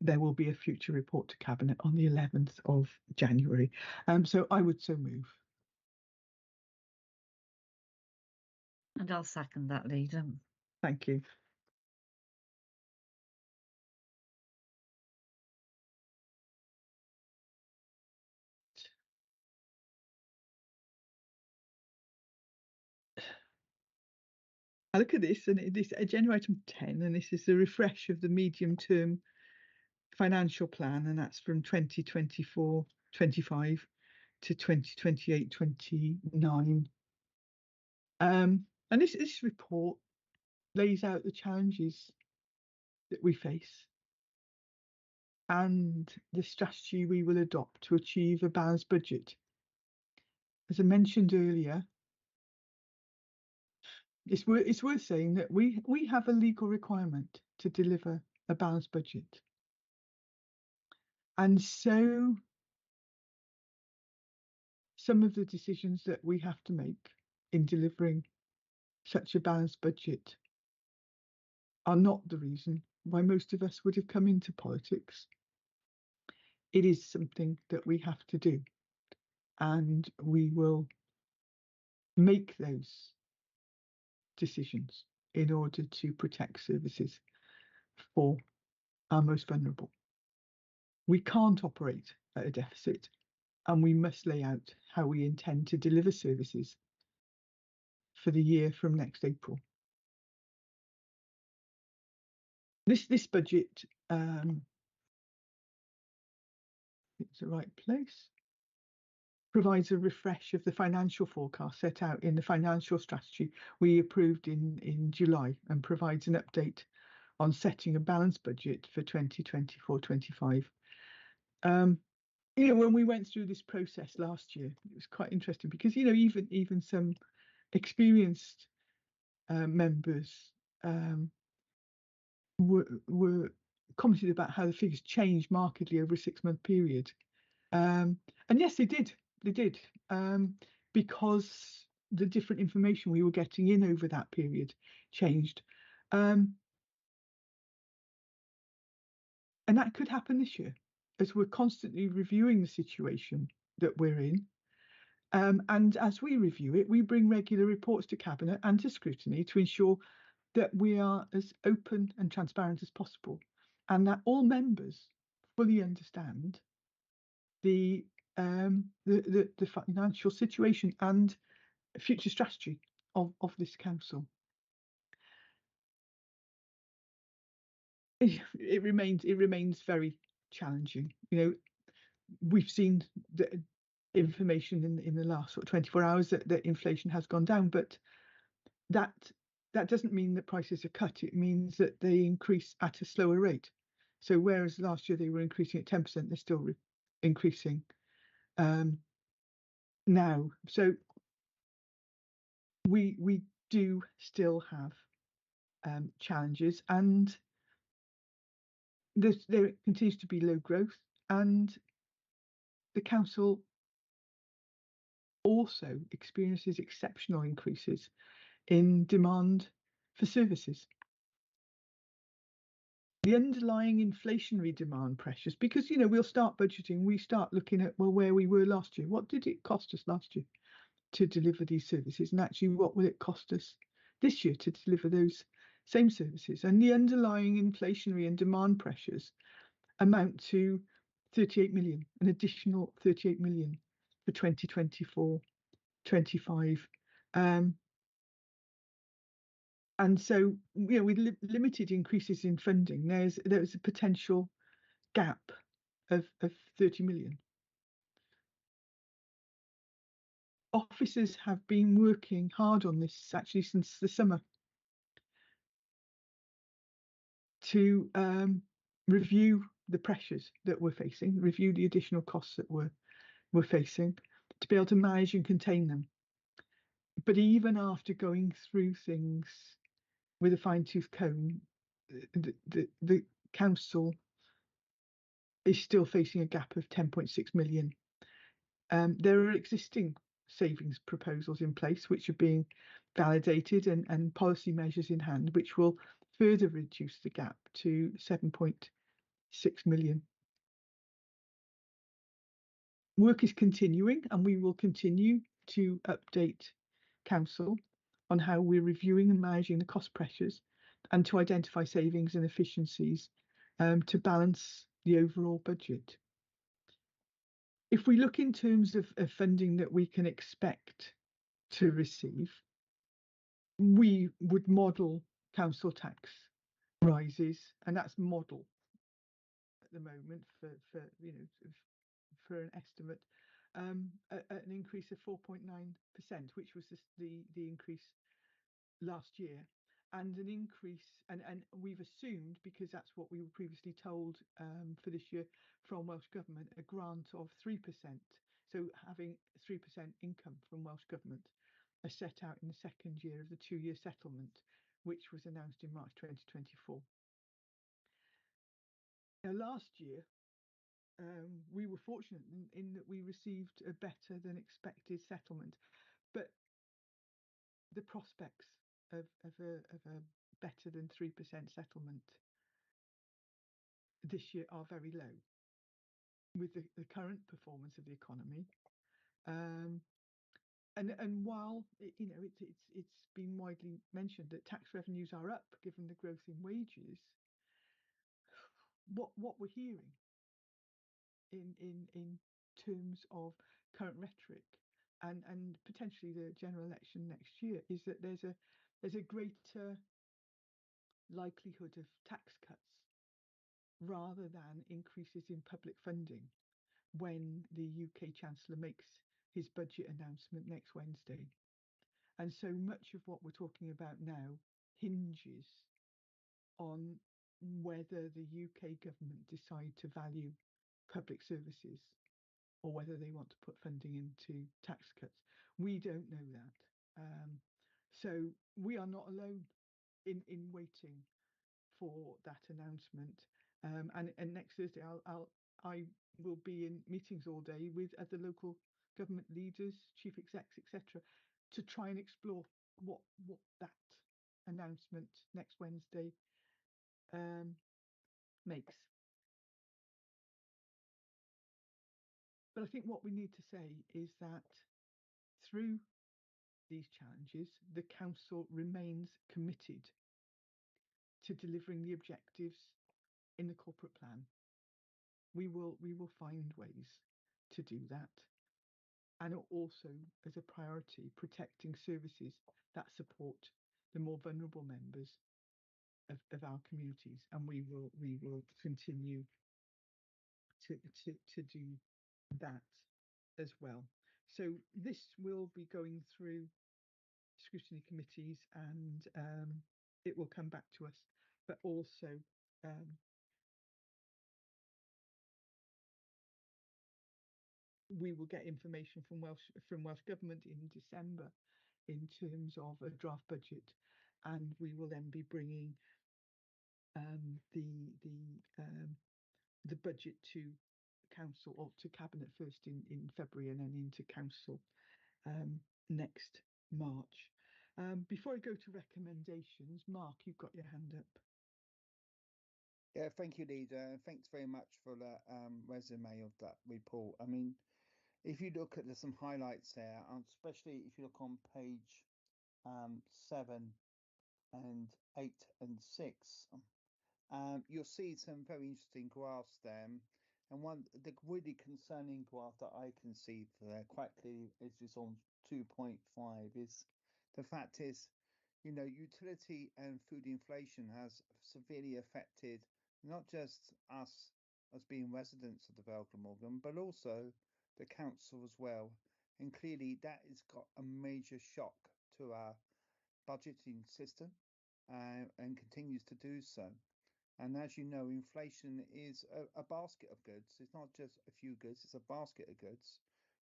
There will be a future report to Cabinet on the 11th of January. So I would so move. And I'll second that, Leader. Thank you. I look at this, and this agenda item 10, and this is the refresh of the medium-term financial plan, and that's from 2024-25 to 2028-29. And this report lays out the challenges that we face and the strategy we will adopt to achieve a balanced budget. As I mentioned earlier, it's worth saying that we have a legal requirement to deliver a balanced budget. And so some of the decisions that we have to make in delivering such a balanced budget are not the reason why most of us would have come into politics. It is something that we have to do, and we will make those decisions in order to protect services for our most vulnerable. We can't operate at a deficit, and we must lay out how we intend to deliver services for the year from next April. This budget, it's the right place, provides a refresh of the financial forecast set out in the financial strategy we approved in July, and provides an update on setting a balanced budget for 2024-25. You know, when we went through this process last year, it was quite interesting because, you know, even some experienced members were commented about how the figures changed markedly over a 6-month period. And yes, they did, because the different information we were getting in over that period changed. And that could happen this year, as we're constantly reviewing the situation that we're in. And as we review it, we bring regular reports to Cabinet and to scrutiny to ensure that we are as open and transparent as possible, and that all members fully understand the financial situation and future strategy of this council. It remains very challenging. You know, we've seen the information in the last sort of 24 hours that inflation has gone down, but that doesn't mean that prices are cut. It means that they increase at a slower rate. So whereas last year they were increasing at 10%, they're still increasing now. So we do still have challenges, and there continues to be low growth, and the council also experiences exceptional increases in demand for services. The underlying inflationary demand pressures, because, you know, we'll start budgeting, we start looking at, well, where we were last year. What did it cost us last year to deliver these services? And actually, what will it cost us this year to deliver those same services? And the underlying inflationary and demand pressures amount to 38 million, an additional 38 million for 2024-25. And so, you know, with limited increases in funding, there's a potential gap of 30 million. Officers have been working hard on this actually since the summer to review the pressures that we're facing, review the additional costs that we're facing, to be able to manage and contain them. But even after going through things with a fine-tooth comb, the council is still facing a gap of 10.6 million. There are existing savings proposals in place which are being validated, and policy measures in hand which will further reduce the gap to 7.6 million. Work is continuing, and we will continue to update council on how we're reviewing and managing the cost pressures, and to identify savings and efficiencies to balance the overall budget. If we look in terms of funding that we can expect to receive, we would model council tax rises, and that's model. the moment for you know, for an estimate, an increase of 4.9%, which was the increase last year, and an increase, and we've assumed, because that's what we were previously told for this year from Welsh Government, a grant of 3%. So having 3% income from Welsh Government are set out in the second year of the 2-year settlement, which was announced in March 2024. Now, last year, we were fortunate in that we received a better than expected settlement, but the prospects of a better than 3% settlement this year are very low with the current performance of the economy. And while you know, it's been widely mentioned that tax revenues are up given the growth in wages, what we're hearing in terms of current rhetoric and potentially the general election next year is that there's a greater likelihood of tax cuts rather than increases in public funding when the UK Chancellor makes his budget announcement next Wednesday. And so much of what we're talking about now hinges on whether the UK government decide to value public services or whether they want to put funding into tax cuts. We don't know that. So we are not alone in waiting for that announcement. And next Thursday, I will be in meetings all day with other local government leaders, chief execs, etc., to try and explore what that announcement next Wednesday makes. But I think what we need to say is that through these challenges, the council remains committed to delivering the objectives in the corporate plan. We will find ways to do that, and also as a priority, protecting services that support the more vulnerable members of our communities, and we will continue to do that as well. So this will be going through scrutiny committees, and it will come back to us, but also we will get information from Welsh Government in December in terms of a draft budget, and we will then be bringing the budget to council, or to cabinet first in February, and then into council next March. Before I go to recommendations, Mark, you've got your hand up. Yeah, thank you, Leader. Thanks very much for the resume of that report. I mean, if you look at, there's some highlights there, especially if you look on page 7 and 8 and 6, you'll see some very interesting graphs there. And the really concerning graph that I can see for there quite clearly is on 2.5, is the fact is, you know, utility and food inflation has severely affected not just us as being residents of the Vale Glamorgan, but also the council as well. And clearly that has got a major shock to our budgeting system and continues to do so. And as you know, inflation is a basket of goods. It's not just a few goods, it's a basket of goods.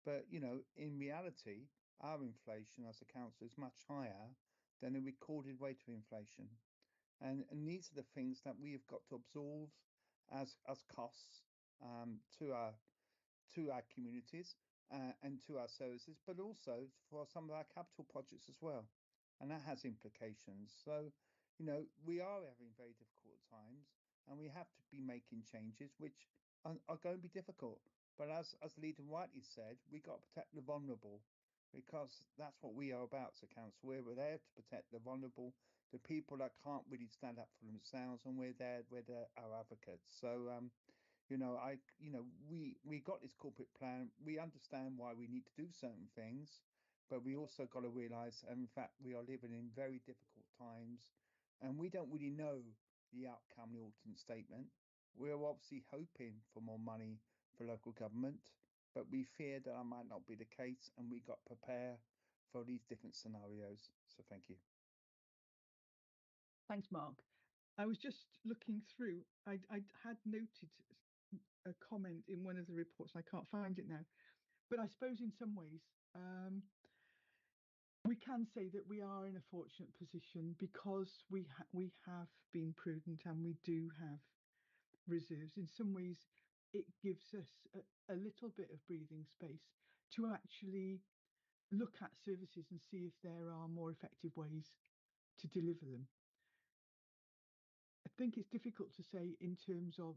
But, you know, in reality, our inflation as a council is much higher than the recorded rate of inflation. And these are the things that we have got to absorb as costs to our communities and to our services, but also for some of our capital projects as well. And that has implications. So, you know, we are having very difficult times, and we have to be making changes which are going to be difficult. But as the leader rightly said, we got to protect the vulnerable, because that's what we are about as a council. We're there to protect the vulnerable, the people that can't really stand up for themselves, and we're our advocates. So you know, we got this corporate plan. We understand why we need to do certain things, but we also got to realise, in fact, we are living in very difficult times, and we don't really know the outcome of the Autumn Statement. we're obviously hoping for more money for local government, but we fear that might not be the case, and we got to prepare for these different scenarios. So thank you. Thanks, Mark. I was just looking through. I had noted a comment in one of the reports. I can't find it now, but I suppose in some ways we can say that we are in a fortunate position because we have been prudent and we do have reserves. In some ways, it gives us a little bit of breathing space to actually look at services and see if there are more effective ways to deliver them. I think it's difficult to say in terms of,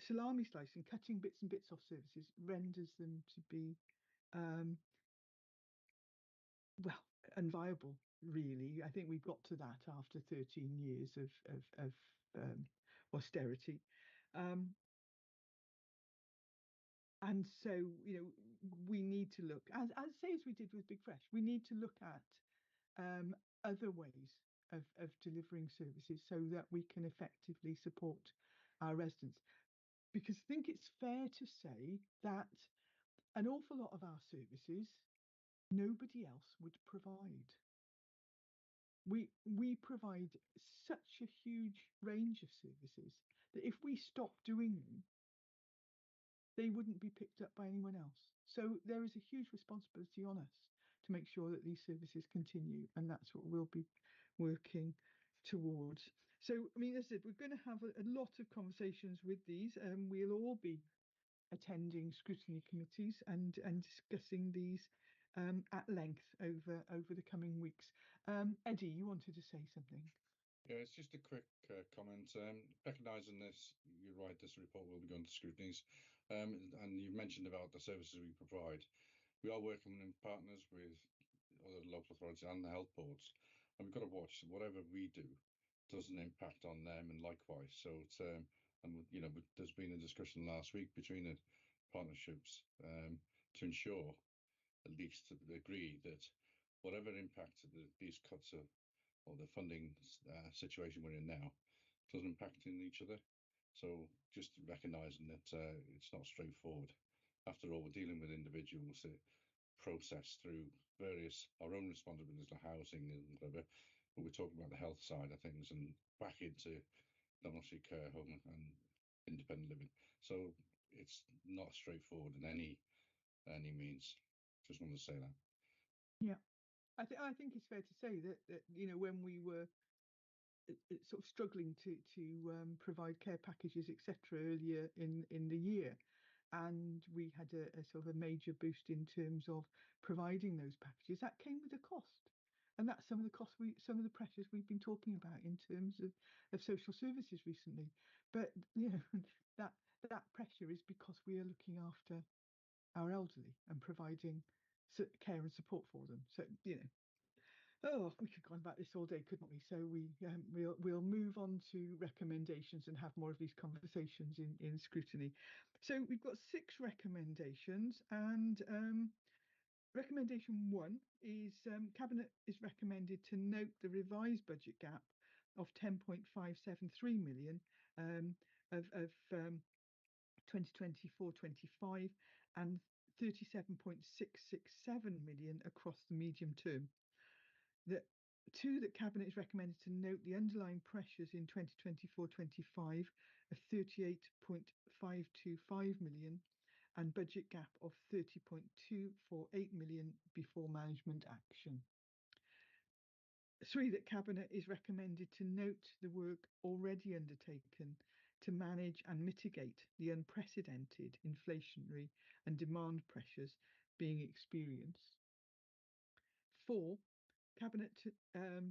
salami slicing, cutting bits and bits off services renders them to be, well, unviable, really. I think we've got to that after 13 years of austerity. And so, we need to look, as we did with Big Fresh, we need to look at other ways of delivering services so that we can effectively support our residents. Because I think it's fair to say that an awful lot of our services nobody else would provide. We provide such a huge range of services that if we stop doing them, they wouldn't be picked up by anyone else. So there is a huge responsibility on us to make sure that these services continue, and that's what we'll be working towards. So, I mean, as I said, we're going to have a lot of conversations with these, and we'll all be attending scrutiny committees and discussing these at length over the coming weeks. Eddie, you wanted to say something? Yeah, it's just a quick comment. Recognising this, you're right, this report will be going to scrutinies. And you mentioned about the services we provide. We are working in partners with other local authorities and the health boards. And we've got to watch whatever we do doesn't impact on them, and likewise. So it's and there's been a discussion last week between the partnerships to ensure, at least to agree, that whatever impact these cuts are, or the funding situation we're in now, doesn't impact in each other. So just recognising that it's not straightforward. After all, we're dealing with individuals that process through various our own responsibilities like housing and whatever, but we're talking about the health side of things and back into domiciliary care home and independent living. So it's not straightforward in any means. Just wanted to say that. Yeah, I think it's fair to say that when we were sort of struggling to provide care packages, etc., earlier in the year, and we had a sort of a major boost in terms of providing those packages, that came with a cost. And that's some of the costs some of the pressures we've been talking about in terms of social services recently. But that pressure is because we are looking after our elderly and providing care and support for them. So oh, we could go on about this all day, couldn't we? So we'll move on to recommendations and have more of these conversations in scrutiny. So we've got 6 recommendations, and recommendation 1 is Cabinet is recommended to note the revised budget gap of 10.573 million of 2024-25 and 37.667 million across the medium term. That 2, that Cabinet is recommended to note the underlying pressures in 2024-25 of 38.525 million and budget gap of 30.248 million before management action. 3, that Cabinet is recommended to note the work already undertaken to manage and mitigate the unprecedented inflationary and demand pressures being experienced. 4,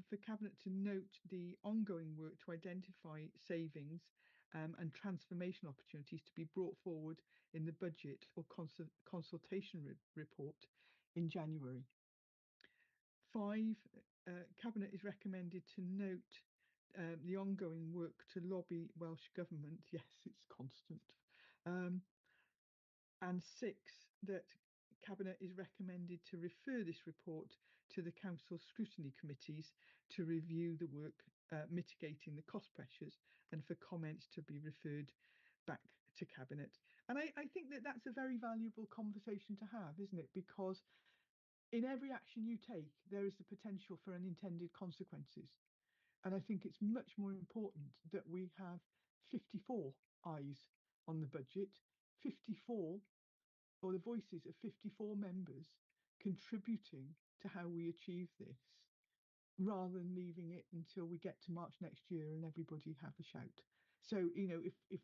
for Cabinet to note the ongoing work to identify savings and transformation opportunities to be brought forward in the budget or consultation report in January. 5, Cabinet is recommended to note the ongoing work to lobby Welsh Government. Yes, it's constant. And 6, that Cabinet is recommended to refer this report to the council scrutiny committees to review the work mitigating the cost pressures, and for comments to be referred back to Cabinet. And I think that that's a very valuable conversation to have, isn't it? Because in every action you take, there is the potential for unintended consequences. And I think it's much more important that we have 54 eyes on the budget, 54, or the voices of 54 members contributing to how we achieve this, rather than leaving it until we get to March next year and everybody have a shout. So, you know, if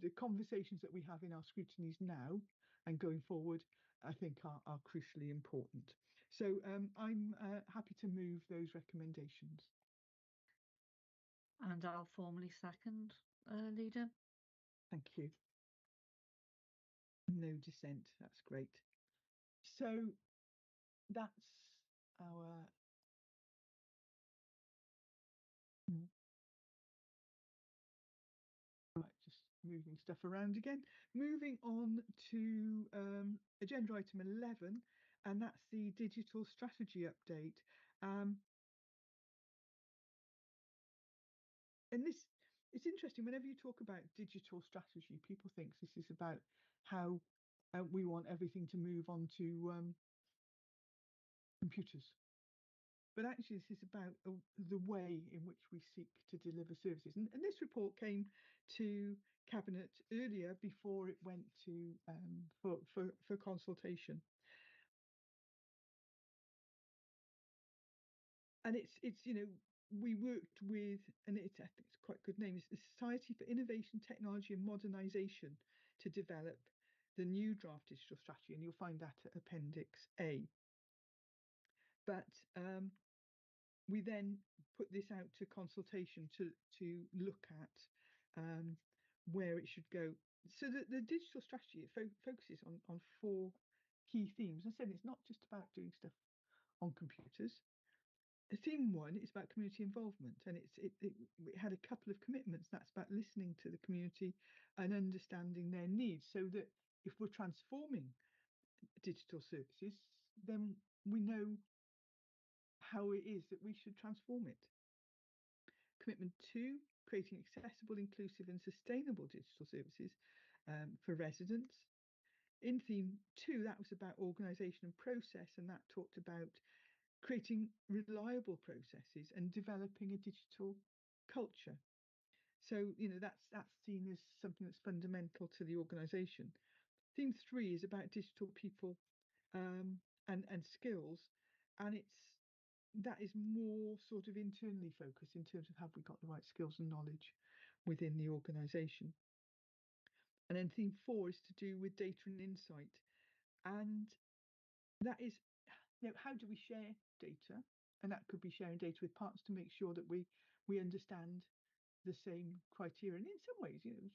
the conversations that we have in our scrutinies now and going forward, I think are crucially important. So I'm happy to move those recommendations. And I'll formally second, Leader. Thank you. No dissent, that's great. So that's our right, just moving stuff around again. Moving on to agenda item 11, and that's the digital strategy update. And this, it's interesting, whenever you talk about digital strategy, people think this is about how we want everything to move on to computers. But actually, this is about the way in which we seek to deliver services. And this report came to Cabinet earlier before it went to for consultation. And it's you know, we worked with, and I think it's quite a good name, it's the Society for Innovation, Technology and Modernisation, to develop the new draft digital strategy, and you'll find that at Appendix A. But we then put this out to consultation to look at where it should go. So the digital strategy, it focuses on 4 key themes. I said it's not just about doing stuff on computers. Theme 1 is about community involvement, and it had a couple of commitments. That's about listening to the community and understanding their needs, so that if we're transforming digital services, then we know how it is that we should transform it. Commitment 2, creating accessible, inclusive and sustainable digital services for residents. In theme 2, that was about organisation and process, and that talked about creating reliable processes and developing a digital culture. So, you know, that's seen as something that's fundamental to the organisation. Theme 3 is about digital people and skills, and that is more sort of internally focused in terms of have we got the right skills and knowledge within the organisation. And then theme 4 is to do with data and insight, and that is, you know, how do we share data? And that could be sharing data with partners to make sure that we understand the same criteria. And in some ways, you know,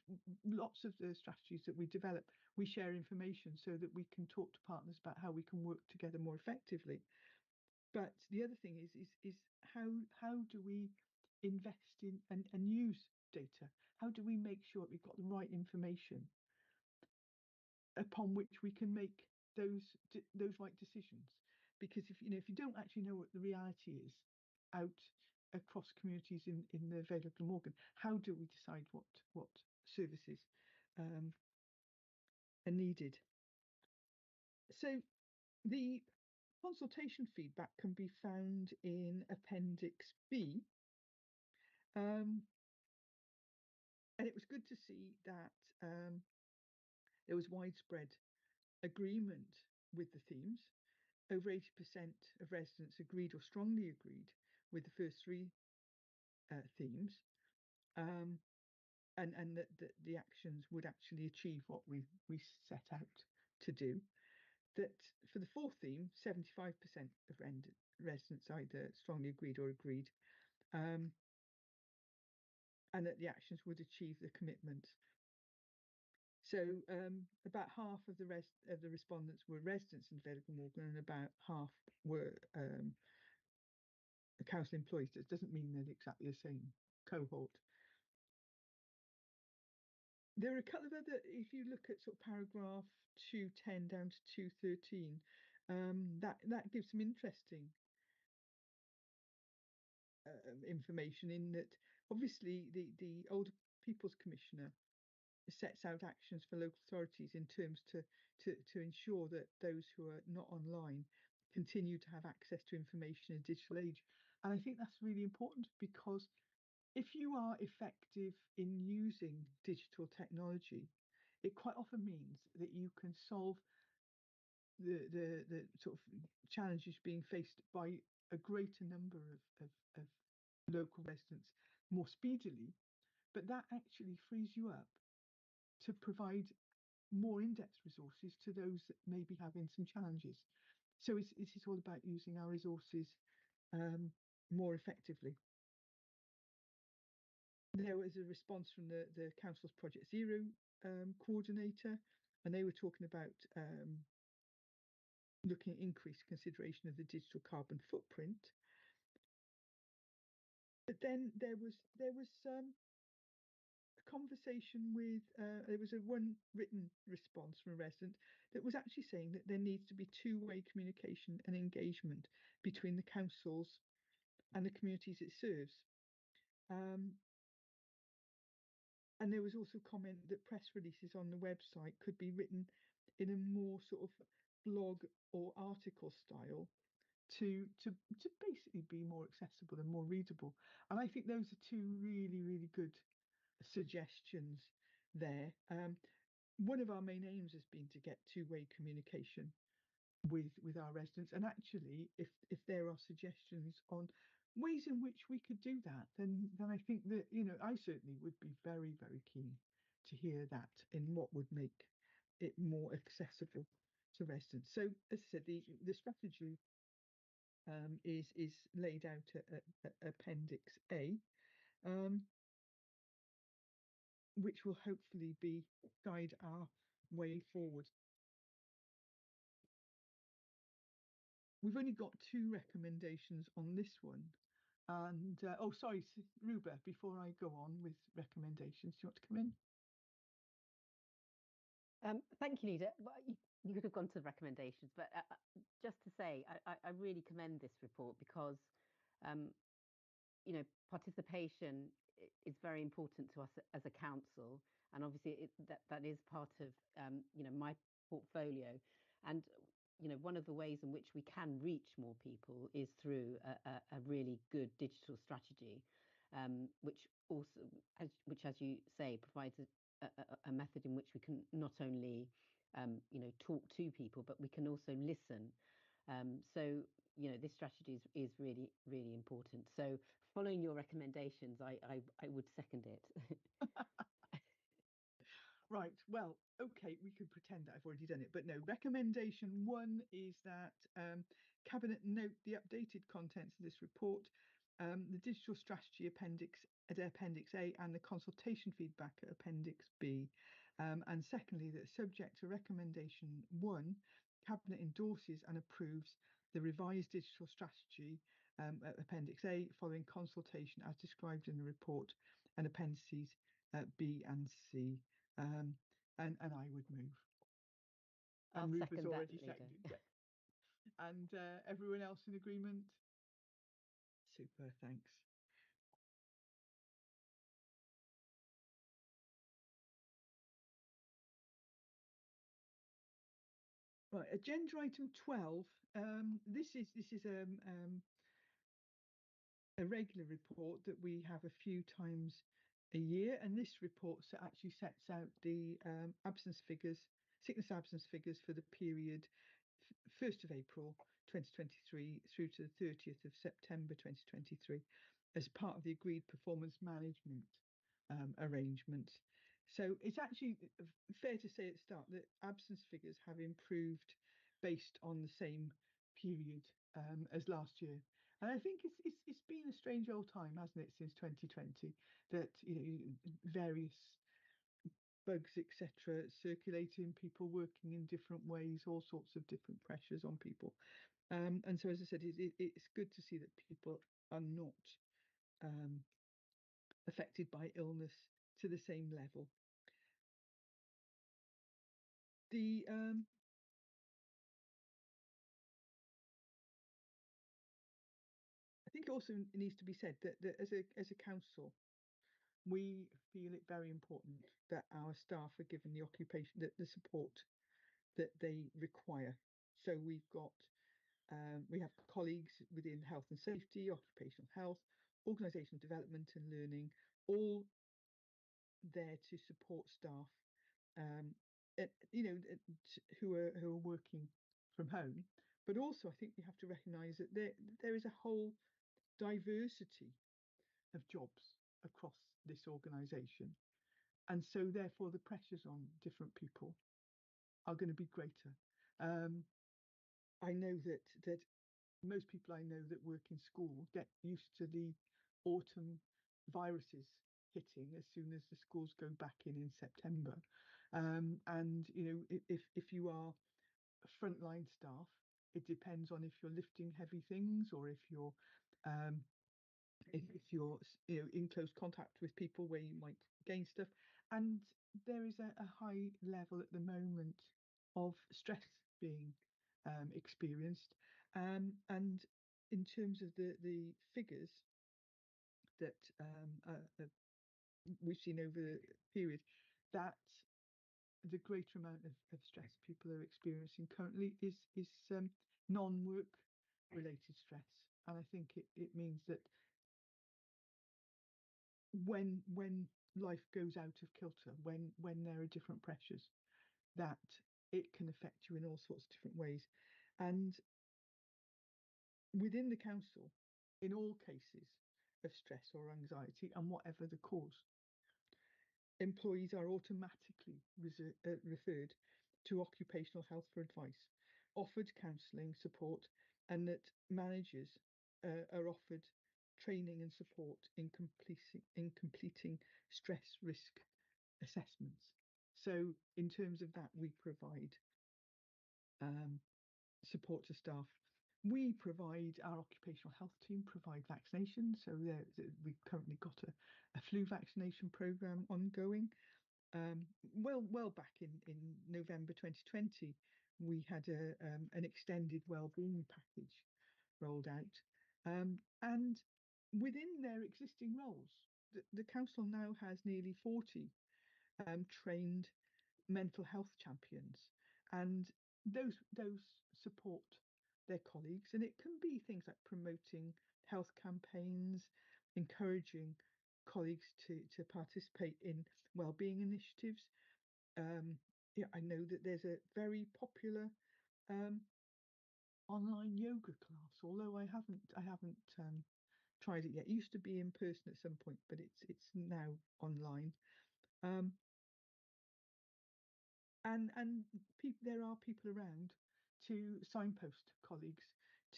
lots of the strategies that we develop, we share information so that we can talk to partners about how we can work together more effectively. But the other thing is how do we invest in and use data? How do we make sure we've got the right information upon which we can make those right decisions? Because if you don't actually know what the reality is out across communities in the Vale of Glamorgan, how do we decide what services are needed? So the consultation feedback can be found in Appendix B. And it was good to see that there was widespread agreement with the themes. Over 80% of residents agreed or strongly agreed with the first 3 themes, and that the actions would actually achieve what we set out to do. That for the 4th theme, 75% of residents either strongly agreed or agreed, and that the actions would achieve the commitment. So about half of the respondents were residents in Vale of Glamorgan, and about half were council employees. It doesn't mean they're exactly the same cohort. There are a couple of other, if you look at sort of paragraph 210 down to 213, that gives some interesting information in that obviously the Older People's Commissioner sets out actions for local authorities in terms to ensure that those who are not online continue to have access to information in a digital age. And I think that's really important, because if you are effective in using digital technology, it quite often means that you can solve the sort of challenges being faced by a greater number of local residents more speedily, but that actually frees you up to provide more in-depth resources to those that may be having some challenges. So it is all about using our resources more effectively. There was a response from the council's Project Zero coordinator, and they were talking about looking at increased consideration of the digital carbon footprint. But then there was a conversation with there was one written response from a resident that was actually saying that there needs to be two-way communication and engagement between the councils and the communities it serves. And there was also comment that press releases on the website could be written in a more sort of blog or article style to basically be more accessible and more readable. And I think those are two really good suggestions there. One of our main aims has been to get two-way communication with our residents, and actually if there are suggestions on ways in which we could do that, then I think that, you know, I certainly would be very keen to hear that in what would make it more accessible to residents. So as I said, the strategy is laid out at Appendix A, which will hopefully guide our way forward. We've only got 2 recommendations on this one. And oh, sorry, Ruba, before I go on with recommendations, do you want to come in? Thank you, Nida. Well, you could have gone to the recommendations, but just to say, I really commend this report, because, you know, participation is very important to us as a council, and obviously that is part of, you know, my portfolio. And you know, one of the ways in which we can reach more people is through a really good digital strategy, which also, as you say, provides a method in which we can not only, you know, talk to people, but we can also listen. So, you know, this strategy is really important. So, following your recommendations, I would second it. Right, well, okay, we could pretend that I've already done it, but no. Recommendation 1 is that Cabinet note the updated contents of this report, the digital strategy appendix at Appendix A, and the consultation feedback at Appendix B. And secondly, that subject to Recommendation 1, Cabinet endorses and approves the revised digital strategy at Appendix A following consultation as described in the report, and Appendices B and C. And I would move. I'll And Ruba's second that, already Nida. seconded. Yeah. And everyone else in agreement? Super, thanks. Right, agenda item 12. This is a regular report that we have a few times a year, and this report actually sets out the absence figures, sickness absence figures for the period 1st of April 2023 through to the 30th of September 2023 as part of the agreed performance management arrangement. So it's actually fair to say at the start that absence figures have improved based on the same period as last year. And I think it's been a strange old time, hasn't it, since 2020, that, you know, various bugs, etc., circulating, people working in different ways, all sorts of different pressures on people. And so, as I said, it's good to see that people are not affected by illness to the same level. The think it also needs to be said that as a council, we feel it very important that our staff are given the occupation, the support that they require. So we've got we have colleagues within health and safety, occupational health, organisational development and learning, all there to support staff, who are working from home. But also, I think we have to recognise that there is a whole diversity of jobs across this organisation, and so therefore the pressures on different people are going to be greater. I know that most people I know that work in school get used to the autumn viruses hitting as soon as the schools go back in September. And if you are frontline staff, it depends on if you're lifting heavy things or if you're in close contact with people where you might gain stuff. And there is a high level at the moment of stress being experienced. And in terms of the figures that we've seen over the period, that the greater amount of stress people are experiencing currently is non-work related stress. And I think it means that when life goes out of kilter, when there are different pressures, that it can affect you in all sorts of different ways. And within the council, in all cases of stress or anxiety, and whatever the cause, employees are automatically referred to occupational health for advice, offered counselling support, and that managers are offered training and support in completing stress risk assessments. So in terms of that, we provide support to staff. We provide, our occupational health team provide vaccinations. So we've currently got a flu vaccination programme ongoing. Well back in November 2020, we had an extended wellbeing package rolled out. And within their existing roles, the council now has nearly 40 trained mental health champions, and those support their colleagues, and it can be things like promoting health campaigns, encouraging colleagues to participate in wellbeing initiatives. I know that there's a very popular online yoga class, although I haven't tried it yet. It used to be in person at some point, but it's now online. And there are people around to signpost colleagues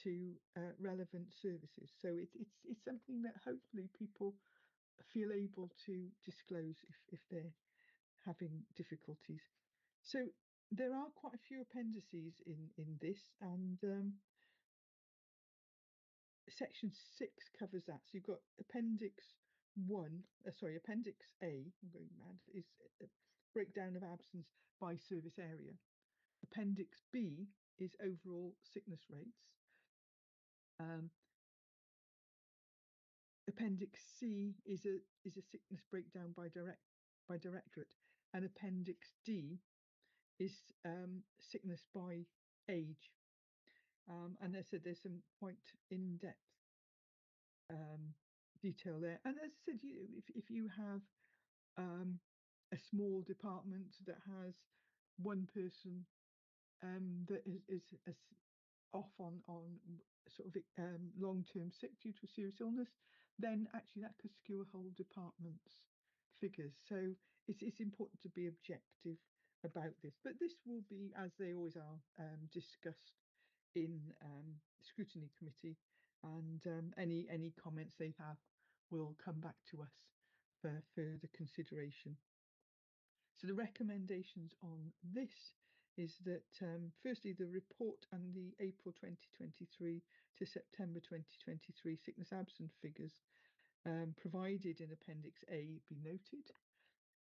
to relevant services. So it's something that hopefully people feel able to disclose if they're having difficulties. So there are quite a few appendices in this, and section 6 covers that. So you've got appendix A, I'm going mad, is a breakdown of absence by service area. Appendix B is overall sickness rates. Appendix C is a sickness breakdown by directorate, and Appendix D is sickness by age. And as I said, there's some quite in-depth detail there. And as I said, if you have a small department that has one person that is off on sort of long-term sick due to a serious illness, then actually that could skew a whole department's figures. So it's important to be objective about this. But this will be, as they always are, discussed in scrutiny committee, and any comments they have will come back to us for further consideration. So the recommendations on this is that firstly, the report and the April 2023 to September 2023 sickness absence figures provided in Appendix A be noted,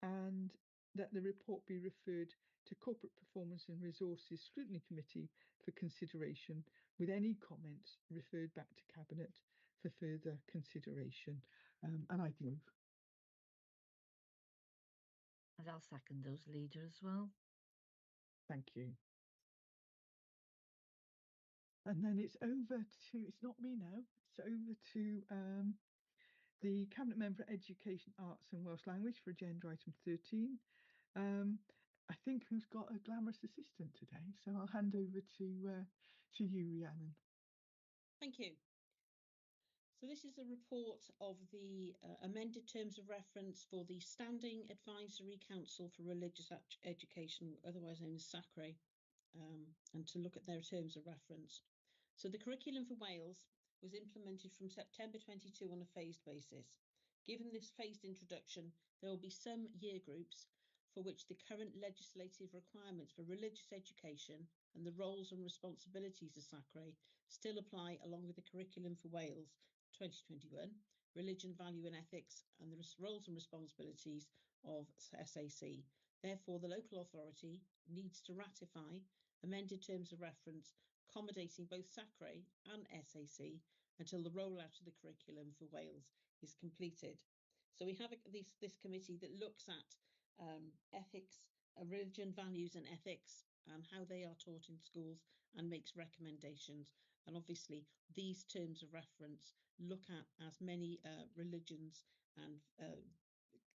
and that the report be referred to Corporate Performance and Resources Scrutiny Committee for consideration, with any comments referred back to Cabinet for further consideration. And I move. And I'll second those, Leader, as well. Thank you. And then it's over to, it's not me now, it's over to the Cabinet Member for Education, Arts and Welsh Language for agenda item 13. I think who's got a glamorous assistant today, so I'll hand over to you, Rhiannon. Thank you. So this is a report of the amended terms of reference for the Standing Advisory Council for Religious Education, otherwise known as SACRE, and to look at their terms of reference. So the curriculum for Wales was implemented from September 22 on a phased basis. Given this phased introduction, there will be some year groups for which the current legislative requirements for religious education and the roles and responsibilities of SACRE still apply, along with the curriculum for Wales 2021, religion, value and ethics, and the roles and responsibilities of SAC. Therefore, the local authority needs to ratify amended terms of reference accommodating both SACRE and SAC until the rollout of the curriculum for Wales is completed. So we have this committee that looks at ethics, religion, values and ethics, and how they are taught in schools, and makes recommendations. And obviously these terms of reference look at as many religions and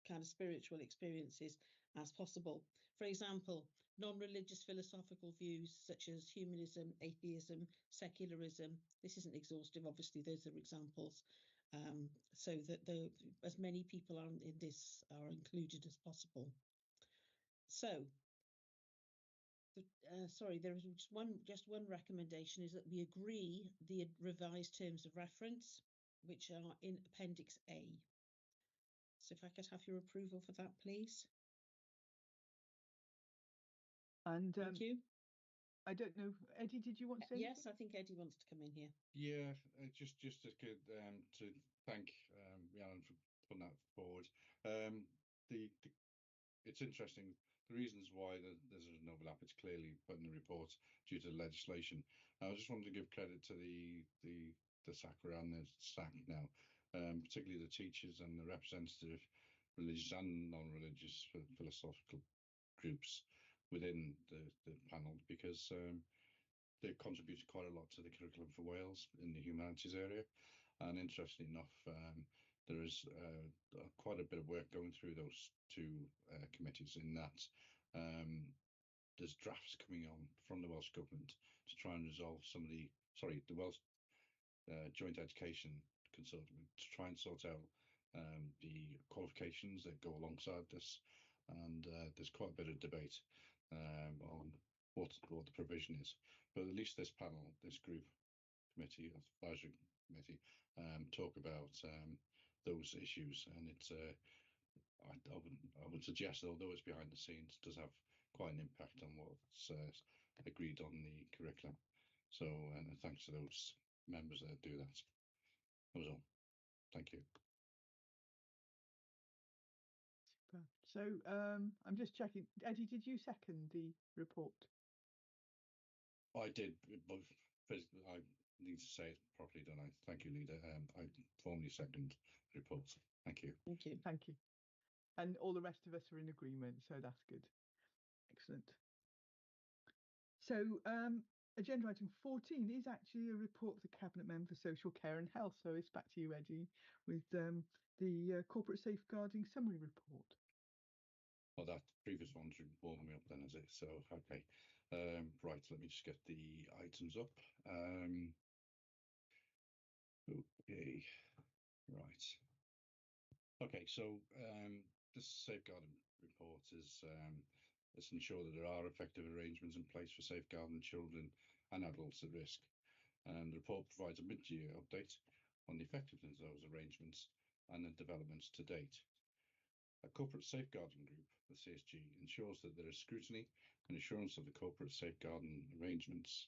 kind of spiritual experiences as possible. For example, non-religious philosophical views such as humanism, atheism, secularism. This isn't exhaustive, obviously, those are examples. So that as many people in this are included as possible. So, sorry, there is just one recommendation, is that we agree the revised terms of reference, which are in Appendix A. So if I could have your approval for that, please. And Thank you. I don't know, Eddie, did you want to say Yes, anything? I think Eddie wants to come in here. Yeah, just to thank Rhiannon for putting that forward. It's interesting. The reasons why there's an overlap, it's clearly put in the report due to legislation. I just wanted to give credit to the SACRE and the SAC now, particularly the teachers and the representative religious and non-religious philosophical groups within the panel, because they contributed quite a lot to the curriculum for Wales in the humanities area. And interestingly enough, there is quite a bit of work going through those two committees, in that there's drafts coming on from the Welsh Government to try and resolve some of the Welsh Joint Education Consortium, to try and sort out the qualifications that go alongside this. And there's quite a bit of debate on what the provision is. But at least this panel, this group committee, advisory committee, talk about those issues. And it's I would suggest, although it's behind the scenes, it does have quite an impact on what's agreed on the curriculum. So, and thanks to those members that do that. That was all. Thank you. Super. So I'm just checking. Eddie, did you second the report? I did, but I need to say it properly, don't I? Thank you, Leader. I formally second the report. Thank you. Thank you. Thank you. And all the rest of us are in agreement, so that's good. Excellent. So agenda item 14 is actually a report of the Cabinet Member for Social Care and Health. So it's back to you, Eddie, with the Corporate Safeguarding Summary Report. Well, that previous one should warm me up then, is it? So, okay. Right, let me just get the items up. Okay, right. Okay, so this safeguarding report is let's ensure that there are effective arrangements in place for safeguarding children and adults at risk. And the report provides a mid-year update on the effectiveness of those arrangements and the developments to date. A corporate safeguarding group, the CSG, ensures that there is scrutiny and assurance of the corporate safeguarding arrangements.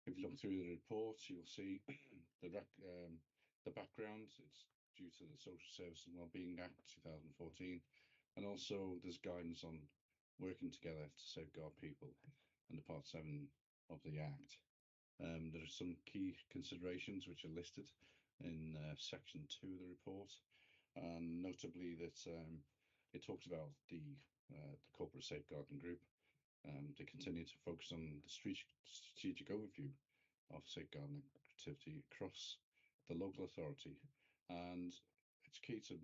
If you look through the report, you'll see the background. It's due to the Social Services and Wellbeing Act 2014, and also there's guidance on working together to safeguard people under Part 7 of the Act. There are some key considerations which are listed in section 2 of the report, and notably that it talks about the corporate safeguarding group. They continue to focus on the strategic overview of safeguarding activity across the local authority, and it's key to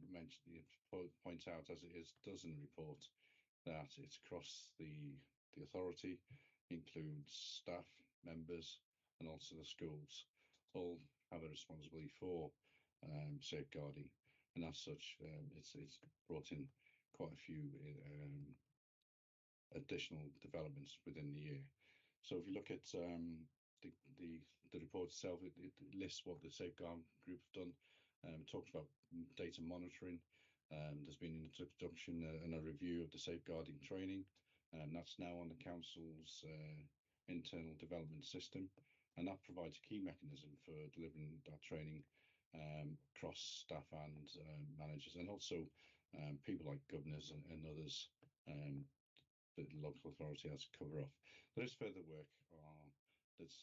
point out, as it does in the report, that it's across the authority, includes staff, members, and also the schools, all have a responsibility for safeguarding, and as such, it's brought in quite a few additional developments within the year. So if you look at the report itself, it lists what the safeguard group have done. It talks about data monitoring. There's been an introduction and a review of the safeguarding training, and that's now on the council's internal development system, and that provides a key mechanism for delivering that training across staff and managers, and also people like governors and others that the local authority has to cover off. There is further work that's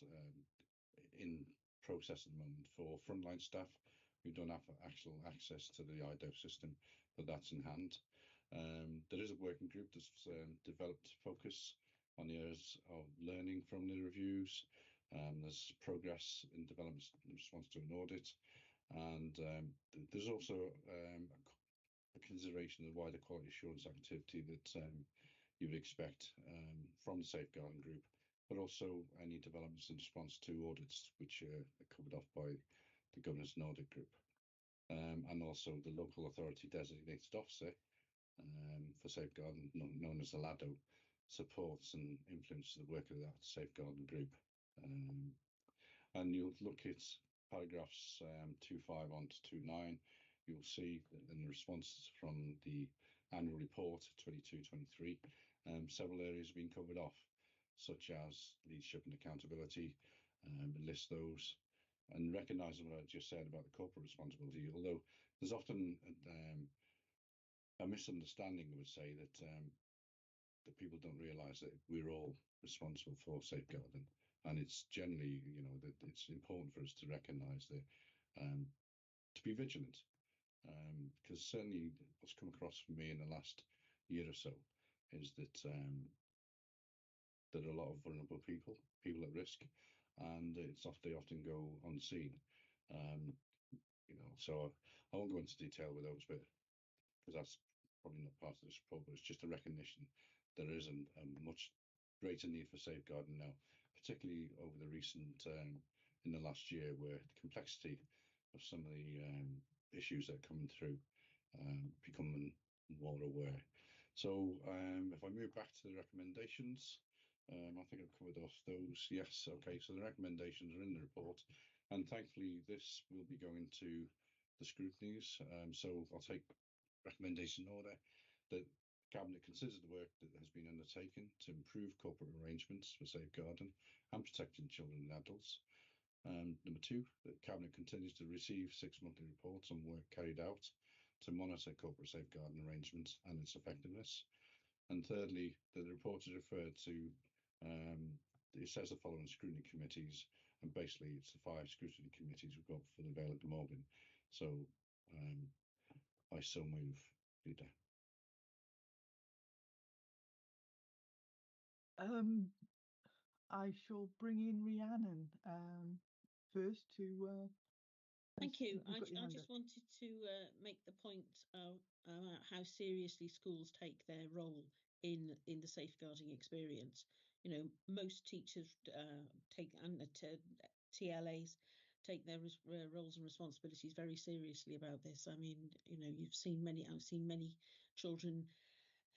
in process at the moment for frontline staff who don't have actual access to the IDOF system, but that's in hand. There is a working group that's developed focus on the areas of learning from the reviews. There's progress in development in response to an audit, and there's also a consideration of the wider quality assurance activity that you would expect from the safeguarding group, but also any developments in response to audits which are covered off by the governance and audit group, and also the local authority designated officer for safeguarding, known as the LADO, supports and influences the work of that safeguarding group. And you'll look at paragraphs 2.5 on to 2.9, you'll see that in the responses from the annual report 22-23, several areas have been covered off, such as leadership and accountability. List those, and recognising what I just said about the corporate responsibility, although there's often a misunderstanding, I would say, that people don't realise that we're all responsible for safeguarding, and it's generally, you know, that it's important for us to recognise that, to be vigilant, because certainly what's come across for me in the last year or so is that there are a lot of vulnerable people at risk, and they often go unseen. You know, so I won't go into detail with those, but because that's probably not part of this report, but it's just a recognition there is a much greater need for safeguarding now, particularly over the recent in the last year, where the complexity of some of the issues that are coming through becoming more aware. So if I move back to the recommendations, I think I've covered off those. Yes, okay, so the recommendations are in the report, and thankfully this will be going to the scrutinies. So I'll take recommendation order that Cabinet considers the work that has been undertaken to improve corporate arrangements for safeguarding and protecting children and adults. Number 2, that Cabinet continues to receive 6 monthly reports on work carried out to monitor corporate safeguarding arrangements and its effectiveness. And thirdly, that the report is referred to, it says the following scrutiny committees, and basically it's the 5 scrutiny committees we've got for the Vale of Glamorgan. So I so move, Leader. I shall bring in Rhiannon first to. Thank you. you've I got your hand just up. wanted to make the point about how seriously schools take their role in the safeguarding experience. You know, most teachers take, and TLAs take their roles and responsibilities very seriously about this. I mean, you know, I've seen many children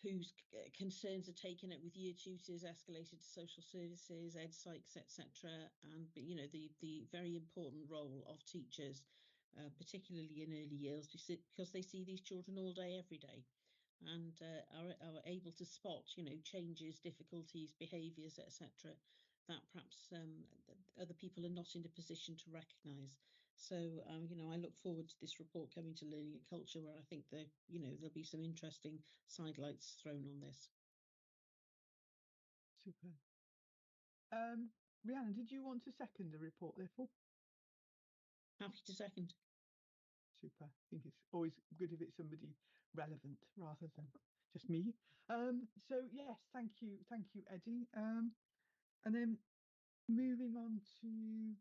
whose concerns are taken up with year tutors, escalated to social services, ed psychs, etc. And you know, the very important role of teachers, particularly in early years, because they see these children all day, every day, and are able to spot, you know, changes, difficulties, behaviours, etc. that perhaps other people are not in a position to recognise. So, you know, I look forward to this report coming to Learning and Culture, where I think that, you know, there'll be some interesting sidelights thrown on this. Super. Rhiannon, did you want to second the report, therefore? Happy to second. super. I think it's always good if it's somebody relevant rather than just me. So yes, thank you, Eddie. And then moving on to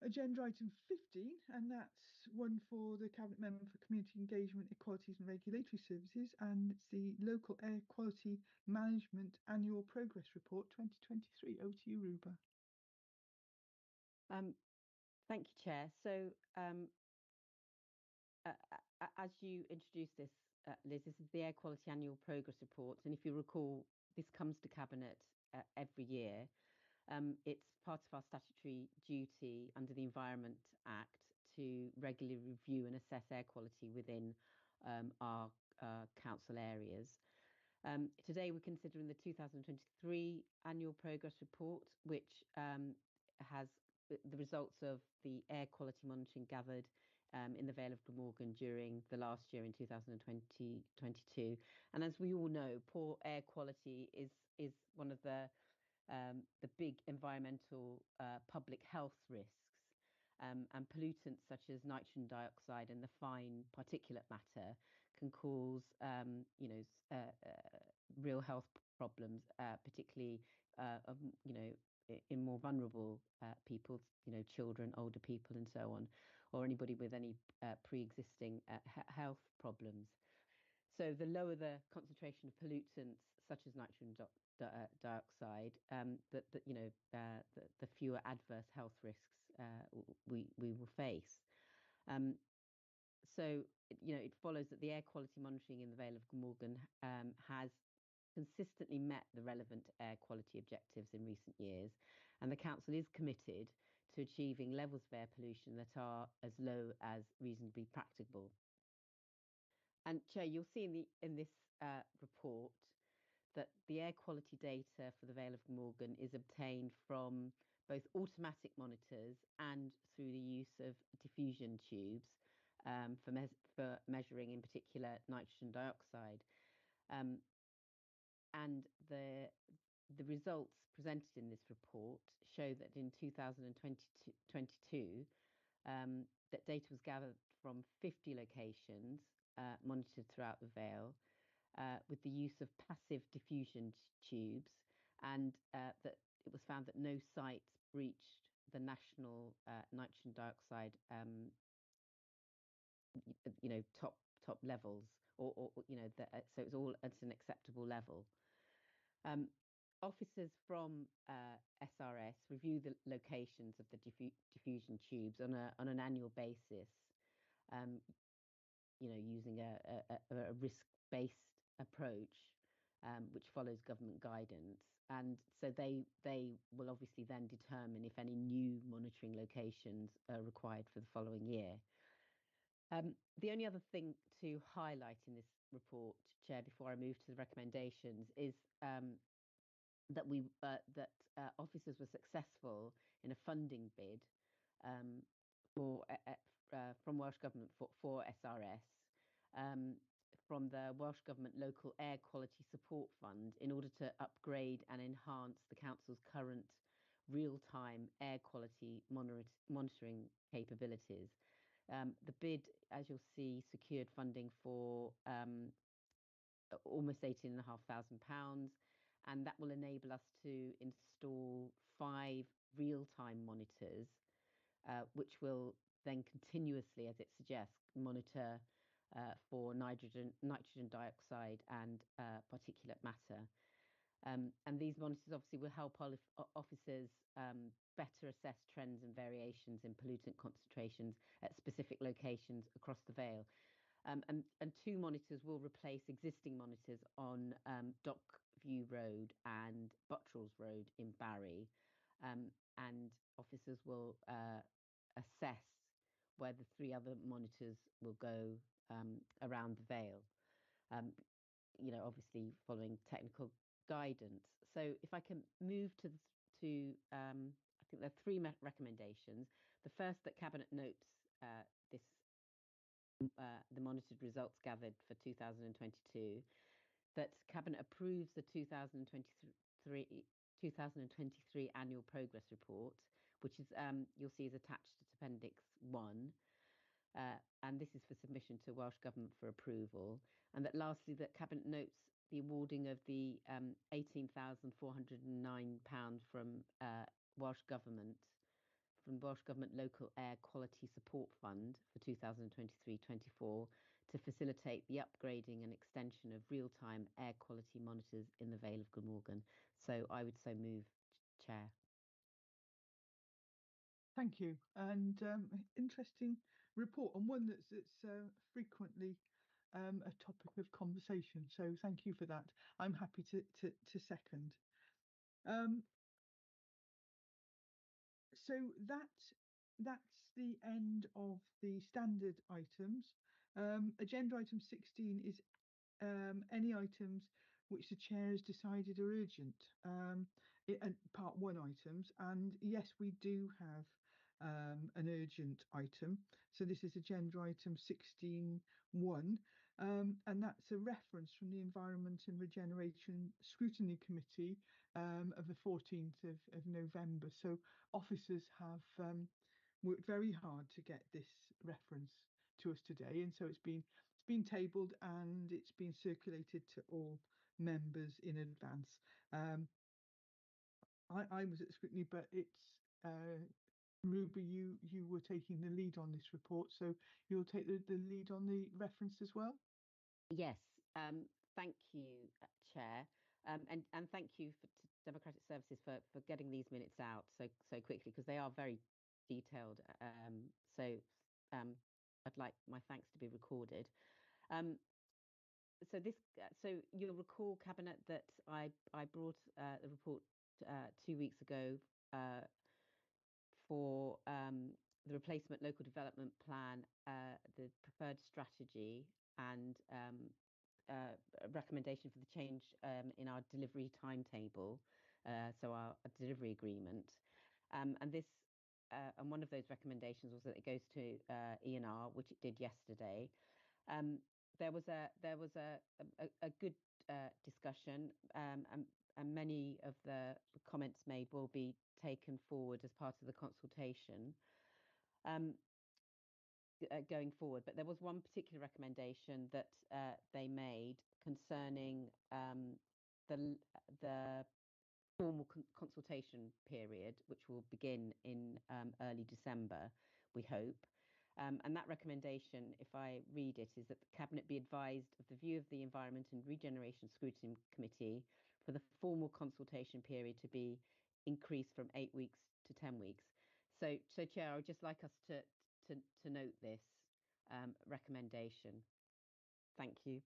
agenda item 15, and that's one for the Cabinet Member for Community Engagement, Equalities and Regulatory Services, and it's the Local Air Quality Management Annual Progress Report 2023. Over to you, Ruba. Thank you, Chair. So as you introduced this, Liz, this is the Air Quality Annual Progress Report. And if you recall, this comes to Cabinet every year. It's part of our statutory duty under the Environment Act to regularly review and assess air quality within our council areas. Today, we're considering the 2023 Annual Progress Report, which has the results of the air quality monitoring gathered in the Vale of Glamorgan during the last year in 2022. And as we all know, poor air quality is one of the big environmental public health risks. And pollutants such as nitrogen dioxide and the fine particulate matter can cause, real health problems, particularly in more vulnerable people, children, older people, and so on, or anybody with any pre-existing health problems. So the lower the concentration of pollutants such as nitrogen dioxide, the fewer adverse health risks we will face. So it follows that the air quality monitoring in the Vale of Glamorgan has consistently met the relevant air quality objectives in recent years, and the council is committed to achieving levels of air pollution that are as low as reasonably practicable. And Chair, you'll see in this report that the air quality data for the Vale of Glamorgan is obtained from both automatic monitors and through the use of diffusion tubes for measuring, in particular, nitrogen dioxide. And the results presented in this report show that in 2022, that data was gathered from 50 locations monitored throughout the Vale, with the use of passive diffusion tubes, and that it was found that no sites breached the national nitrogen dioxide, top levels, or so it's all at an acceptable level. Officers from SRS review the locations of the diffusion tubes on an annual basis, using a risk-based approach, which follows government guidance. And so they will obviously then determine if any new monitoring locations are required for the following year. The only other thing to highlight in this report, Chair, before I move to the recommendations, is that officers were successful in a funding bid from Welsh Government for SRS, from the Welsh Government Local Air Quality Support Fund, in order to upgrade and enhance the council's current real-time air quality monitoring capabilities. The bid, as you'll see, secured funding for almost £18,500, and that will enable us to install 5 real-time monitors, which will then continuously, as it suggests, monitor for nitrogen dioxide and particulate matter. And these monitors obviously will help officers better assess trends and variations in pollutant concentrations at specific locations across the Vale. And 2 monitors will replace existing monitors on Dockview Road and Buttrells Road in Barry. And officers will assess where the 3 other monitors will go around the Vale, obviously following technical guidance. So if I can move to I think there are 3 recommendations. The first, that Cabinet notes the monitored results gathered for 2022, that Cabinet approves the 2023 Annual Progress Report, which is you'll see is attached to Appendix 1. and this is for submission to Welsh Government for approval. And that lastly, that Cabinet notes the awarding of the £18,409 from Welsh Government Local Air Quality Support Fund for 2023-24 to facilitate the upgrading and extension of real-time air quality monitors in the Vale of Glamorgan. So I would so move, Chair. Thank you. And interesting report, and one that's frequently a topic of conversation. So thank you for that. I'm happy to second. So that's the end of the standard items. Agenda item 16 is any items which the chair has decided are urgent, and part 1 items. And yes, we do have an urgent item. So this is agenda item 16.1, and that's a reference from the Environment and Regeneration Scrutiny Committee of the 14th of November. So officers have worked very hard to get this reference to us today, and so it's been tabled and it's been circulated to all members in advance. I was at scrutiny, but it's Ruby, you were taking the lead on this report, so you'll take the lead on the reference as well. Yes, thank you, Chair, and thank you to Democratic Services for getting these minutes out so quickly, because they are very detailed. So I'd like my thanks to be recorded. So you'll recall, Cabinet, that I brought the report 2 weeks ago for the replacement local development plan, the preferred strategy, and a recommendation for the change in our delivery timetable, so our delivery agreement, and this and one of those recommendations was that it goes to ENR, which it did yesterday. There was a good discussion, and many of the comments made will be taken forward as part of the consultation going forward. But there was one particular recommendation that they made concerning the formal consultation period, which will begin in early December, we hope. And that recommendation, if I read it, is that the Cabinet be advised of the view of the Environment and Regeneration Scrutiny Committee for the formal consultation period to be increased from 8 weeks to 10 weeks. So Chair, I would just like us to note this recommendation. Thank you.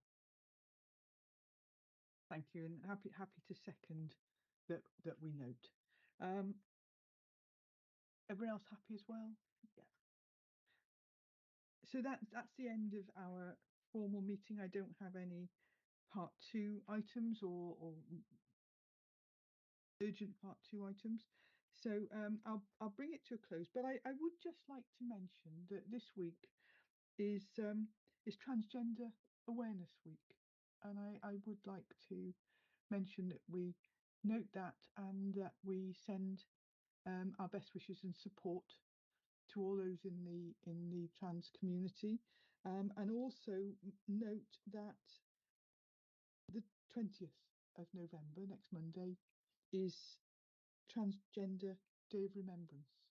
Thank you, and happy to second that we note. Everyone else happy as well? Yeah. So that's the end of our formal meeting. I don't have any part 2 items or urgent part 2 items. So I'll bring it to a close, but I would just like to mention that this week is Transgender Awareness Week, and I would like to mention that we note that and that we send our best wishes and support to all those in the trans community, and also note that the 20th of November, next Monday, is Transgender Day of Remembrance,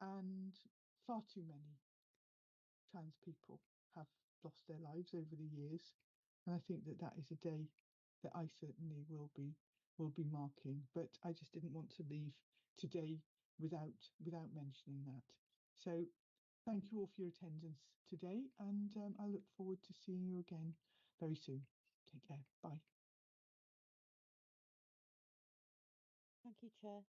and far too many trans people have lost their lives over the years, and I think that is a day that I certainly will be marking. But I just didn't want to leave today without mentioning that. So thank you all for your attendance today, and I look forward to seeing you again very soon. Take care. Bye. Thank you, Chair.